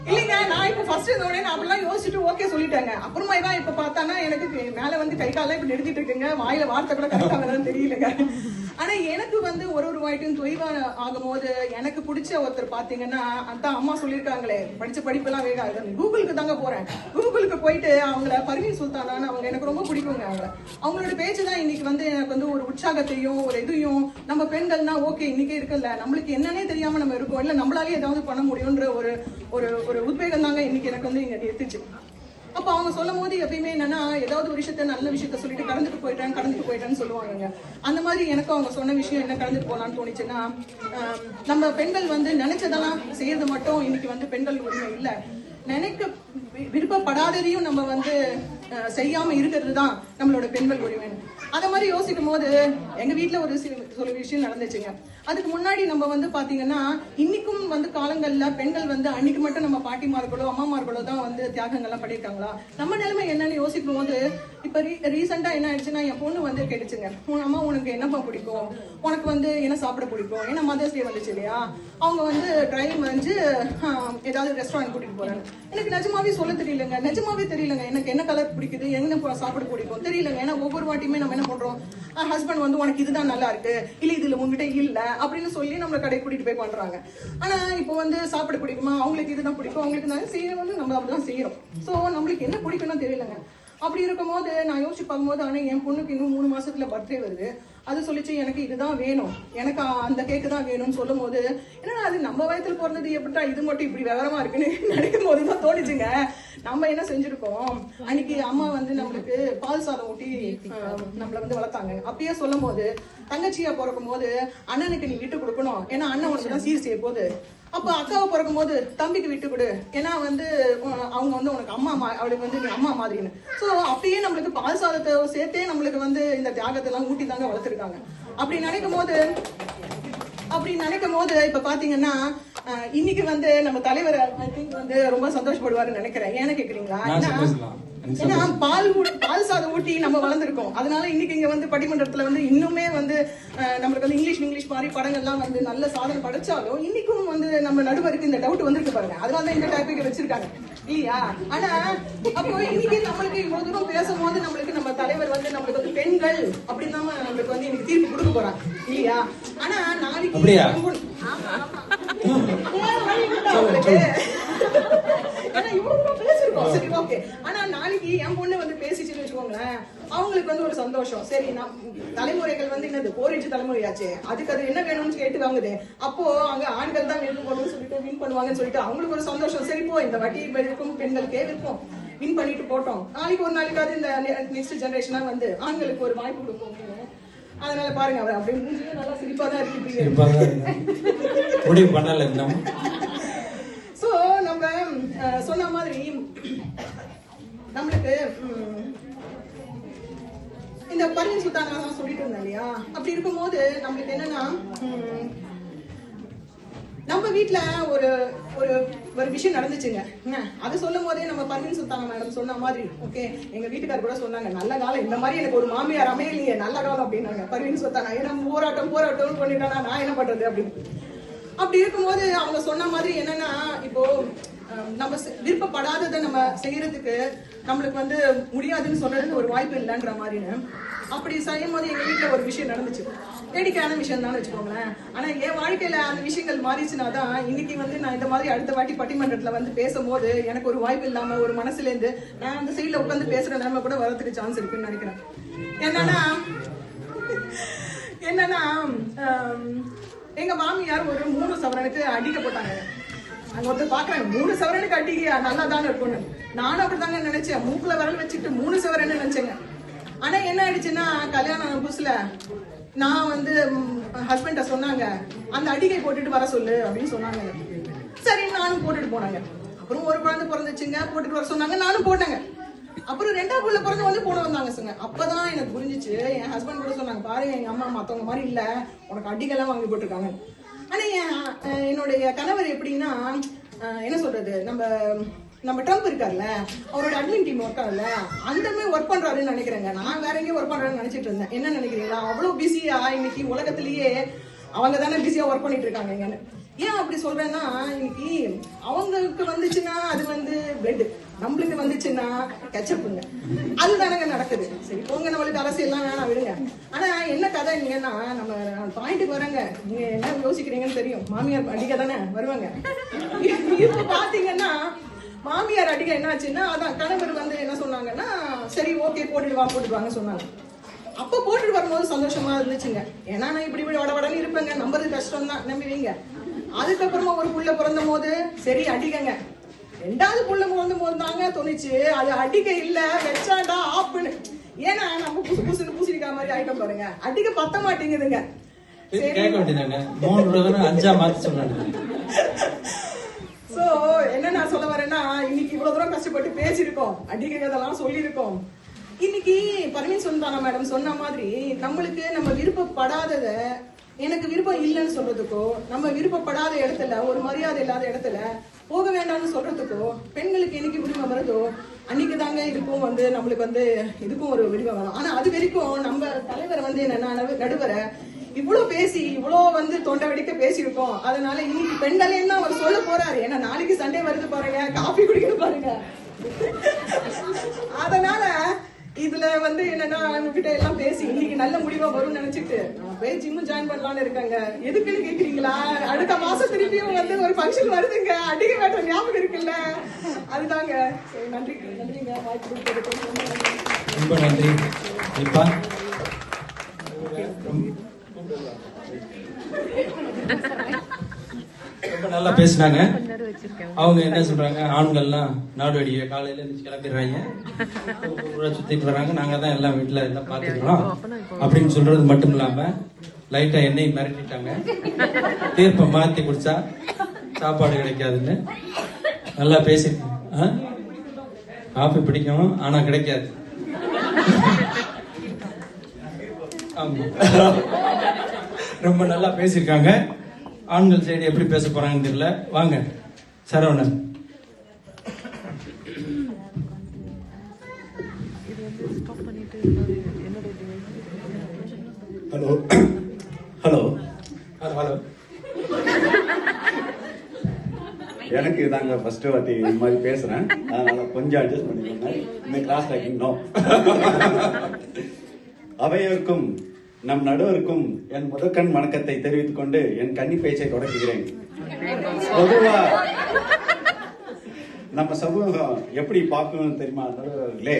இல்லைங்க, நான் இப்ப ஃபர்ஸ்ட் இந்த உடனே அப்படிலாம் யோசிச்சுட்டு ஓகே சொல்லிட்டாங்க. அப்புறமா தான் இப்ப பார்த்தானா எனக்கு மேல கை கால இப்ப நிறுத்திட்டு இருக்குங்க, வாயில வார்த்தை கூட கரெக்டா வரதான் தெரியலங்க. ஆனா எனக்கு ஒரு வாய்ட்டும் தொய்வா ஆகும் போது எனக்கு பிடிச்ச ஒருத்தர் பாத்தீங்கன்னா, அதான் அம்மா சொல்லியிருக்காங்களே படிச்ச படிப்பெல்லாம் வேகாது, கூகுளுக்கு தாங்க போறேன். கூகுளுக்கு போயிட்டு அவங்கள பர்வீன் சுல்தானான்னு அவங்க எனக்கு ரொம்ப பிடிக்குங்க. அவங்களோட பேச்சுதான் இன்னைக்கு எனக்கு ஒரு உற்சாகத்தையும் ஒரு இதையும், நம்ம பெண்கள்னா ஓகே இன்னைக்கு இருக்குல்ல, நம்மளுக்கு என்னன்னே தெரியாம நம்ம இருக்கோம், இல்ல நம்மளாலே ஏதாவது பண்ண முடியும்ன்ற ஒரு உத்வேகம் தாங்க இன்னைக்கு எனக்கு இங்க எடுத்துச்சு. அப்ப அவங்க சொல்லும் போது எப்பயுமே என்னன்னா, ஏதாவது ஒரு விஷயத்த நல்ல விஷயத்த சொல்லிட்டு கடந்துட்டு போயிட்டேன்னு சொல்லுவாங்க. அந்த மாதிரி எனக்கு அவங்க சொன்ன விஷயம் என்ன கடந்துட்டு போலான்னு தோணுச்சுன்னா, நம்ம பெண்கள் நினைச்சதெல்லாம் செய்யறது மட்டும் இன்னைக்கு பெண்கள் உரிமை இல்ல, நினைக்க விருப்பப்படாததையும் நம்ம செய்யாம இருக்கிறது தான் நம்மளோட பெண்கள் உரிமை. அத மாதிரி யோசிக்கும் போது எங்க வீட்டுல ஒரு விஷயம் நடந்துச்சுங்க. அதுக்கு முன்னாடி நம்ம பாத்தீங்கன்னா இன்னைக்கும் காலங்கள்ல பெண்கள் அன்னைக்கு மட்டும் நம்ம பாட்டிமார்களோ அம்மாமார்களோ தான் தியாகங்கள்லாம் பண்ணிருக்காங்களா? நம்ம நிலைமை என்னன்னு யோசிக்கும் போது இப்ப ரீசெண்டா என்ன ஆயிடுச்சுன்னா, என் பொண்ணு கேட்டுச்சுங்க, அம்மா உனக்கு என்னப்பா பிடிக்கும், உனக்கு என்ன சாப்பிட பிடிக்கும், ஏன்னா மதர்ஸ் டே வந்துச்சு இல்லையா, அவங்க டிரைவிங் ஏதாவது ரெஸ்டாரண்ட் கூட்டிட்டு போறாங்க. எனக்கு நிஜமாவே சொல்ல தெரியலங்க, எனக்கு என்ன கலர் பிடிக்குது, என்ன சாப்பிட பிடிக்கும் தெரியலங்க. ஏன்னா ஒவ்வொரு வாட்டியுமே நம்ம என்ன பண்றோம், ஹஸ்பண்ட் உனக்கு இதுதான் நல்லா இருக்கு, இல்ல இதுல உங்ககிட்ட இல்ல அப்படின்னு சொல்லி நம்மள கடை கூட்டிட்டு போய் பண்றாங்க. ஆனா இப்போ சாப்பிட பிடிக்குமா, அவங்களுக்கு இதுதான் பிடிக்கும், அவங்களுக்கு செய்யறது நம்ம அப்படிதான் செய்யறோம். சோ நம்மளுக்கு என்ன பிடிக்கும்னு தெரியலங்க. அப்படி இருக்கும் போது நான் யோசிச்சு பார்க்கும்போது, ஆனா என் பொண்ணுக்கு இன்னும் 3 மாசத்துல பர்த்டே வருது, அது சொல்லிச்சு எனக்கு இதுதான் வேணும், எனக்கு அந்த கேக்கு தான் வேணும்னு சொல்லும் போது, ஏன்னா அது நம்ம வயத்துல பிறந்தது எப்படிட்டா இது மட்டும் இப்படி விவரமா இருக்குன்னு நினைக்கும் போதுதான் தோணுச்சுங்க. நம்ம என்ன செஞ்சிருக்கோம், அன்னைக்கு அம்மா நம்மளுக்கு பால் சாதம் ஊட்டி நம்மள வளர்த்தாங்க. அப்பயே சொல்லும் போது, தங்கச்சியா பிறக்கும் போது அண்ணனுக்கு நீ விட்டு கொடுக்கணும், ஏன்னா அண்ணன் உனக்கு தான் சீர் செய்ய போகுது. அப்ப அக்காவை பிறக்கும் போது தம்பிக்கு விட்டு கொடு, ஏன்னா அவங்க உனக்கு அம்மா, அவளுக்கு நீ அம்மா மாதிரின்னு. சோ அப்பயே நம்மளுக்கு பால் சாதத்தை சேர்த்தே நம்மளுக்கு இந்த தியாகத்தை எல்லாம் ஊட்டி தாங்க வளர்த்துருக்காங்க. அப்படி நினைக்கும் போது இப்ப பாத்தீங்கன்னா இன்னைக்கு நம்ம தலைவர் ஐ திங்க் ரொம்ப சந்தோஷப்படுவாருன்னு நினைக்கிறேன். ஏன்னு கேக்குறீங்களா? ஏன்னா பால் சாதம் ஊட்டி நம்ம வளர்ந்துருக்கோம். அதனால இன்னைக்கு இங்க பட்டிமன்றத்துல இன்னுமே நம்மளுக்கு இங்கிலீஷ் மாதிரி படங்கள்லாம் நல்ல சாதனை படைச்சாலும் இன்னைக்கும் நம்ம நடுவருக்கு இந்த டவுட் வந்திருக்கு பாருங்க. அதனாலதான் இந்த டாபிக் வச்சிருக்காங்க இல்லையா? ஆனா அப்போ இன்னைக்கு நம்மளுக்கு இவ்வளவு தூரம் பேசும்போது நம்மளுக்கு நம்ம தலைவர் நம்மளுக்கு பெண்கள் அப்படின்னு தான் நம்மளுக்கு இன்னைக்கு தீர்ப்பு கொடுக்க போறாங்க இல்லையா? ஆனா நாளைக்கு சரி ஓகே. ஆனா நாளைக்கு என் பொண்ணு பேசிச்சுன்னு வச்சுக்கோங்களேன், அவங்களுக்கு ஒரு சந்தோஷம். சரி தலைமுறைகள் என்னது போரிச்சு தலைமுறையாச்சு, அதுக்கு அது என்ன வேணும்னு கேட்டு வாங்குது. அப்போ அங்க ஆண்கள் தான் வேணும் சொல்லிட்டு வின் பண்ணுவாங்கன்னு சொல்லிட்டு அவங்களுக்கு ஒரு சந்தோஷம். சரி போ, இந்த வாட்டி இருக்கும் பெண்களுக்கே இருக்கும், வின் பண்ணிட்டு போட்டோம், நாளைக்கு ஒரு நாளைக்காவது இந்த நெக்ஸ்ட் ஜெனரேஷனா ஆண்களுக்கு ஒரு வாய்ப்பு கொடுக்கும். அதனால பாருங்க, அவர் அப்படி மூஞ்சியும் நல்லா சிரிப்பா தான் இருக்கு.
முடிவு பண்ணல.
சோ நம்ம சொன்ன மாதிரி நம்மளுக்கு இந்த பர்வீன் சுல்தானா சொல்லிட்டு இருந்தேன் இல்லையா? அப்படி இருக்கும்போது நம்மளுக்கு என்னன்னா, நம்ம வீட்டுல ஒரு ஒரு விஷயம் நடந்துச்சுங்க. அது சொல்லும் போதே நம்ம பர்வீன் சுல்தானா மேடம் சொன்ன மாதிரி ஓகே, எங்க வீட்டுக்காரர் கூட சொன்னாங்க, நல்ல காலம் இந்த மாதிரி எனக்கு ஒரு மாமியார் அமையலையே, நல்ல காலம் அப்படின்னாங்க பர்வீன் சுல்தானா. ஏன்னா போராட்டம் பண்ணிட்டானா நான் என்ன பண்றது அப்படின்னு. அப்படி இருக்கும்போது அவங்க சொன்ன மாதிரி என்னன்னா, இப்போ நம்ம விருப்பப்படாததை நம்ம செய்யறதுக்கு நம்மளுக்கு முடியாதுன்னு சொல்றதுக்கு ஒரு வாய்ப்பு இல்லைன்ற மாதிரின்னு. அப்படி செய்யும் போது எங்க வீட்டுல ஒரு விஷயம் நடந்துச்சு, வேடிக்கையான விஷயம் தான் வச்சுக்கோங்களேன். ஆனா என் வாழ்க்கையில அந்த விஷயங்கள் மாறிச்சுன்னா தான் இன்னைக்கு நான் இந்த மாதிரி அடுத்த வாட்டி பட்டிமன்றத்துல பேசும்போது எனக்கு ஒரு வாய்ப்பு இல்லாம ஒரு மனசுல இருந்து நான் அந்த சைட்ல உட்காந்து பேசுற நிலைமை கூட வரதுக்கு சான்ஸ் இருக்குன்னு நினைக்கிறேன். என்னன்னா எங்க மாமியார் ஒரு 3 சவரனுக்கு அடிக்க போட்டாங்க. அங்க ஒருத்தர் பாக்குறாங்க 3 சவரனுக்கு அடிக்க நல்லா தானே இருக்கும்னு. நானும் அப்படிதாங்க நினைச்சேன். மூக்குல விரல் வச்சுட்டு 3 சவரன்னு நினைச்சேங்க. ஆனா என்ன ஆயிடுச்சுன்னா, கல்யாணம் புதுசுல நான் வந்து ஹஸ்பண்ட சொன்னாங்க, அந்த அடிக்கை போட்டுட்டு வர சொல்லு அப்படின்னு சொன்னாங்க. சரி நானும் போட்டுட்டு போனாங்க. அப்புறம் ஒரு குழந்தை பிறந்துச்சுங்க, போட்டுட்டு வர சொன்னாங்க, நானும் போட்டேங்க. அப்புறம் 2வது புள்ள பிறந்து வந்து போட வந்தாங்க சொங்க. அப்பதான் எனக்கு புரிஞ்சிச்சு. என் ஹஸ்பண்ட் கூட சொன்னாங்க, பாரு எங்க அம்மா மத்தவங்க மாதிரி இல்ல, உனக்கு அடிக்கெல்லாம் வாங்கி போட்டிருக்காங்க. ஆனா என்னுடைய கணவர் எப்படின்னா, என்ன சொல்றது, நம்ம ட்ரம்ப் இருக்காருல்ல, அவரோட அட்மின் டீம் ஒர்க் ஆகல, அந்த மாதிரி ஒர்க் பண்றாருன்னு நினைக்கிறேங்க. நான் வேற எங்கேயும் ஒர்க் பண்றாருன்னு நினைச்சிட்டு இருந்தேன். என்ன நினைக்கிறீங்களா, அவ்வளவு பிஸியா இன்னைக்கு உலகத்திலேயே அவங்க தானே பிஸியா ஒர்க் பண்ணிட்டு இருக்காங்க. ஏன் அப்படி சொல்றேன்னா, இன்னைக்கு அவங்களுக்கு வந்துச்சுன்னா அது வந்து பிரெட், நம்மளுக்கு வந்துச்சுன்னா கெச்சப்புங்க. அதுதானங்க நடக்குது. சரி போங்க, நம்மளுக்கு அரசியல்லாம் வேணாம், விடுங்க. ஆனா என்ன கதை நீங்கன்னா, நம்ம பாயிண்ட்டுக்கு வரங்க. நீங்க என்ன யோசிக்கிறீங்கன்னு தெரியும். மாமியார் அடிக்க தானே வருவாங்க. இப்ப பாத்தீங்கன்னா மாமியார் அடிக்க என்ன ஆச்சுன்னா, அதான் கணவர் வந்து என்ன சொன்னாங்கன்னா, சரி ஓகே போட்டுட்டு வாங்க சொன்னாங்க. அப்ப போட்டுட்டு வரும்போது சந்தோஷமா இருந்துச்சுங்க. ஏன்னா நான் இப்படி வடவடன்னு இருப்பேங்க, நம்புறது கஷ்டம் தான், நம்புவீங்க. அதுக்கப்புறமா ஒரு புள்ள பிறந்த போது சரி அடிக்கங்க. 2வது புள்ள பிறந்த போது தாங்க தோணுச்சு, அது அடிக்க இல்ல வச்சாண்டா ஆப்புன்னு. ஏன்னா நம்ம புதுசுன்னு பூசிருக்கா மாதிரி ஆயிட்டம் பாருங்க, அடிக்க பத்த மாட்டேங்குதுங்க.
கேட்க வேண்டியதாங்க, 3 5 மாத்தி சொன்னாங்க.
சோ என்ன நான் சொல்ல வரேன்னா, இன்னைக்கு இவ்வளவு தூரம் கஷ்டப்பட்டு பேசிருக்கோம், அடிக்கிறதெல்லாம் சொல்லியிருக்கோம். இன்னைக்கு பரமேன் சுந்தானா மேடம் சொன்ன மாதிரி, நம்மளுக்கு நம்ம விருப்பப்படாதத எனக்கு விருப்பம் இல்லைன்னு சொல்றதுக்கோ, நம்ம விருப்பப்படாத இடத்துல, ஒரு மரியாதை இல்லாத இடத்துல போக வேண்டாம்னு சொல்றதுக்கோ, பெண்களுக்கு என்னைக்கு உரிமை வருதோ அன்னைக்கு தாங்க இதுக்கும் வந்து நம்மளுக்கு வந்து இதுக்கும் ஒரு உரிமை வரும். ஆனா அது வரைக்கும் நம்ம தலைவர் வந்து என்னன்னா, நடுவரை இவ்வளவு பேசி இவ்வளவு வந்து தொண்டை வெடிக்க பேசியிருக்கோம். அதனால இன்னைக்கு பெண்களே தான் அவர் சொல்ல போறாரு. ஏன்னா நாளைக்கு சண்டே வருது பாருங்க, காஃபி குடிக்க பாருங்க. அதனால இதுல வந்து என்னன்னா, உங்ககிட்ட எல்லாம் பேசி இன்னைக்கு நல்ல முடிவா வரும்னு நினைச்சிட்டு நான் போய் ஜிம் ஜாயின் பண்ணலாம்னு இருக்காங்க. எதுக்குன்னு கேக்குறீங்களா, அடுத்த மாசம் திருப்பியும் வந்து ஒரு ஃபங்க்ஷன் வருதுங்க, அடிக்க வேற ஞாபகம் இருக்குல்ல, அதுதாங்க. நன்றிங்க, வாய்ப்பு கொடுத்ததுக்கு
ரொம்ப நன்றி. இப்ப ரொம்ப நல்லா பேசினாங்க. அவங்க என்ன சொல்றாங்க, ஆண்கள்லாம் நாடு வெடிக்க காலையில எழுந்து கிளம்பிடுறாங்க, சுத்திட்டு வர்றாங்க, நாங்க தான் எல்லாம் வீட்டுல எல்லாம் பாத்துக்கிறோம் அப்படின்னு சொல்றது மட்டும் இல்லாம லைட்டா எண்ணெய் மிரட்டிட்டாங்க. தீர்ப்பை மாத்தி குடிச்சா சாப்பாடு கிடைக்காதுன்னு நல்லா பேசிருக்கோம். காஃபி பிடிக்கும் ஆனா கிடைக்காது. ஆமா, ரொம்ப நல்லா பேசியிருக்காங்க. ஆண்கள் சைடு எப்படி பேச போறாங்கன்னு தெரியல. வாங்க சரவணன்.
Hello hello
hello.
எனக்கு நாங்க ஃபர்ஸ்ட் வாட்டி இந்த மாதிரி பேசுறேன், அதனால கொஞ்சம் அட்ஜஸ்ட் பண்ணிக்கோங்க. இந்த கிராஸ் டாக்கிங் நோ. அவையோருக்கும் நம் நடுவருக்கும் என் முதற்கண் வணக்கத்தை தெரிவித்துக் கொண்டு என் கன்னி பேச்சை தொடங்குகிறேன். பொதுவா நம்ம சமூகம் எப்படி பார்க்கணும்னு தெரியுமா நடுவர்களே?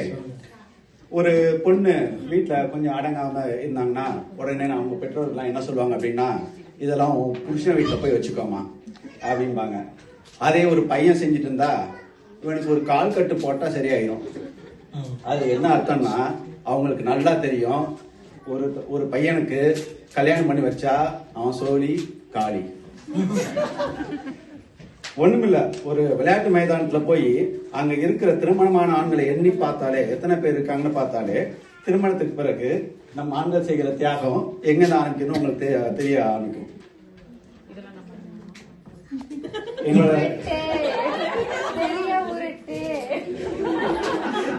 ஒரு பொண்ணு வீட்டுல கொஞ்சம் அடங்காம இருந்தாங்கன்னா உடனே அவங்க பெற்றோர்கள்லாம் என்ன சொல்லுவாங்க அப்படின்னா, இதெல்லாம் புருஷன் வீட்டுல போய் வச்சுக்கோமா அப்படிம்பாங்க. அதே ஒரு பையன் செஞ்சுட்டு இருந்தா, இவனுக்கு ஒரு கால் கட்டு போட்டா சரியாயிடும். அது என்ன அர்த்தம்னா, அவங்களுக்கு நல்லா தெரியும், ஒரு பையனுக்கு கல்யாணம் பண்ணி வச்சா அவன் சோழி காளி. ஒண்ணுமில்ல, ஒரு விளையாட்டு மைதானத்துல போய் அங்க இருக்கிற திருமணமான ஆண்களை எண்ணி பார்த்தாலே, எத்தனை பேர் இருக்காங்கன்னு பார்த்தாலே, திருமணத்துக்கு பிறகு நம்ம ஆண்கள் செய்கிற தியாகம் எங்க ஆரம்பிக்கணும் உங்களுக்கு தெரிய ஆரம்பிக்கும்.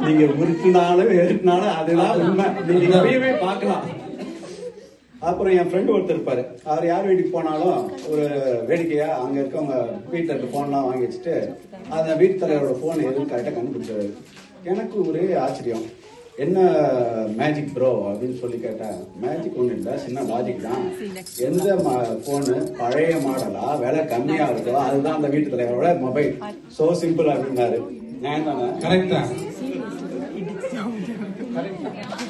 நீங்க உருட்டினாலும் ஏறினாலும் அதுதான் உண்மை. நீங்க இப்பவே பார்க்கலாம். அப்புறம் என் ஃப்ரெண்டு ஒருத்தர் இருப்பாரு, அவர் யார் வீட்டுக்கு போனாலும் ஒரு வேடிக்கையா அங்க இருக்கவங்க வீட்டுல இருக்க போன்லாம் வாங்கி வச்சுட்டு அந்த வீட்டு தலைவரோட போன் எதுவும் கரெக்டா கண்டுபிடிச்சாரு. எனக்கு ஒரே ஆச்சரியம், என்ன மேஜிக் ப்ரோ அப்படின்னு சொல்லி கேட்டேன். மேஜிக் ஒண்ணு இல்ல, சின்ன லாஜிக் தான். எந்த போனு பழைய மாடலா விலை கம்மியா இருக்கோ அதுதான் அந்த வீட்டு தலைவரோட மொபைல். சோ சிம்பிள் அப்படின்னாரு. நான் தானே
கரெக்ட் தான்.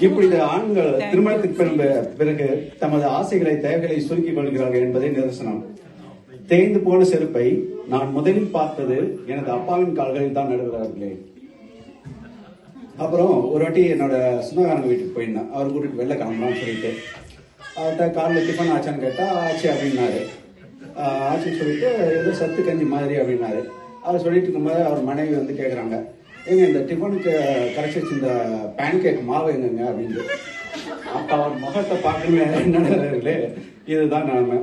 இப்படி ஆண்கள் திருமணத்துக்கு பிறகு தமது ஆசைகளை தேவைகளை சுருக்கிக் கொள்கிறார்கள் என்பதே நிதர்சனம். தேய்ந்து போன செருப்பை நான் முதலில் பார்த்தது எனது அப்பாவின் கால்களில் தான் நடுகிறார்களே. அப்புறம் ஒரு வாட்டி என்னோட சொந்தக்காரங்க வீட்டுக்கு போயிருந்தேன். அவர் கூட்டிட்டு வெளில கிளம்பலாம்னு சொல்லிட்டு அவர்கிட்ட காலையில் டிஃபன் ஆச்சான்னு கேட்டால் ஆச்சு அப்படின்னாரு. ஆச்சுன்னு சொல்லிட்டு ஏதோ சத்து கஞ்சி மாதிரி அப்படின்னாரு. அவர் சொல்லிட்டு இருக்கும்போது அவர் மனைவி வந்து கேட்குறாங்க, ஏங்க இந்த டிஃபனுக்கு கரைச்சி வச்சு இந்த பேன் கேக் மாவு எங்கங்க அப்படின்னு. அப்போ அவர் முகத்தை பார்க்கணும் என்னடே இதுதான் நிலைமை.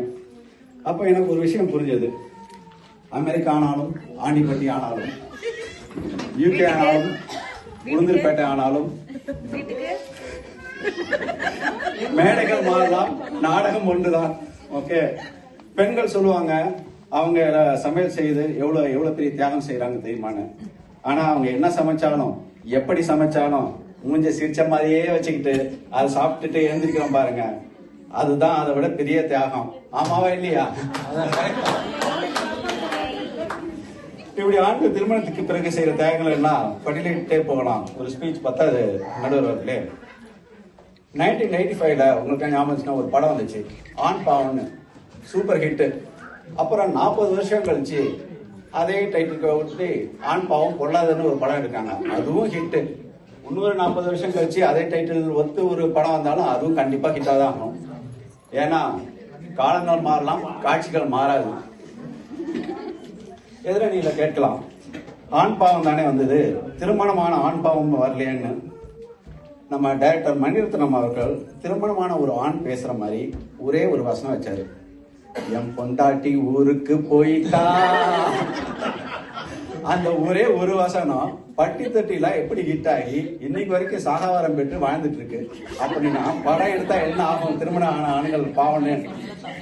அப்போ எனக்கு ஒரு விஷயம் புரிஞ்சது. அமெரிக்கா ஆனாலும் ஆண்டிப்பட்டி ஆனாலும் யூகே ஆனாலும் உளுந்தூர்பேட்டை ஆனாலும் மேடைகள் மாறலாம், நாடகம் ஒன்றுதான். ஓகே, பெண்கள் சொல்லுவாங்க அவங்க சமையல் செய்து எவ்வளவு பெரிய தியாகம் செய்யறாங்க தெரியுமான்னு. ஆனா அவங்க என்ன சமைச்சாலும் எப்படி சமைச்சாலும் மூஞ்ச சிரிச்ச மாதிரியே வச்சுக்கிட்டு அதை சாப்பிட்டுட்டு எழுந்திருக்கிறோம் பாருங்க, அதுதான் அதை விட பெரிய தியாகம். ஆமாவா இல்லையா? இப்படி ஆண்கள் திருமணத்துக்கு பிறகு செய்யற தியாகங்கள் எல்லாம் பட்டியலிட்டே போகலாம். ஒரு ஸ்பீச் பத்தாது நடுவர் அவர்களே. 1995ல உங்களுக்கு ஞாபகம் ஒரு படம் வந்துச்சு, ஆண் பாவம்னு, சூப்பர் ஹிட். அப்புறம் 40 வருஷம் கழிச்சு அதே டைட்டிலுக்கு விட்டு ஆண் பாவம் பொல்லாதன்னு ஒரு படம் எடுக்காங்க, அதுவும் ஹிட். இன்னொரு 40 வருஷம் கழிச்சு அதே டைட்டில் ஒத்து ஒரு படம் வந்தாலும் அதுவும் கண்டிப்பா ஹிட்டா தான் ஆகும். ஏன்னா காலங்கள் மாறலாம், காட்சிகள் மாறாது. எதிரணியில கேட்கலாம், ஆண் பாவம் தானே வந்தது, திருமணமான ஆண் பாவம் வரலையேன்னு. நம்ம டைரக்டர் மணிரத்னம் அவர்கள் திருமணமான ஒரு ஆண் பேசுற மாதிரி ஒரே ஒரு வசனம் வச்சாரு, என் பொண்டாட்டி ஊருக்கு போயிட்டா. அந்த ஒரே ஒரு வசனம் பட்டி தட்டில எப்படி ஹிட் ஆகி இன்னைக்கு வரைக்கும் சாகாவாரம் பெற்று வாழ்ந்துட்டு இருக்கு. அப்படின்னா படம் எடுத்தா என்ன ஆகும்? திருமணம் ஆன ஆண்கள் பாவம்னு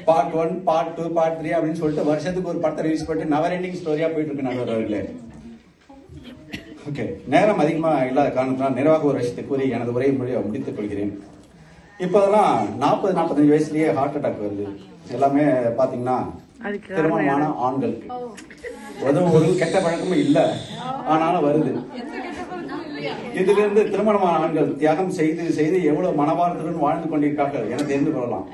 பார்ட் 1, பார்ட் 2, பார்ட் 3 அப்படின்னு சொல்லிட்டு வருஷத்துக்கு ஒரு படத்தை ரிலீஸ் பண்ணிட்டு நவர் எண்டிங் ஸ்டோரியா போயிட்டு இருக்கு நண்பர்களே. ஓகே, நேரம் அதிகமா இல்லாத காரணத்தினால் நிறைவாக ஒரு விஷயத்தை கூறி எனது உரையை முடித்துக் கொள்கிறேன். இப்போதெல்லாம் 40-45 வயசுலயே ஹார்ட் அட்டாக் வருது. எல்லாமே பாத்தீங்கன்னா திருமணமான ஆண்களுக்கு. ஒரு கெட்ட பழக்கமும் இல்ல, ஆனாலும் வருது. இதுல இருந்து திருமணமான ஆண்கள் தியாகம் செய்து செய்து எவ்வளவு மனவாரத்துடன் வாழ்ந்து கொண்டிருக்கார்கள் என தெரிந்து கொள்ளலாம்.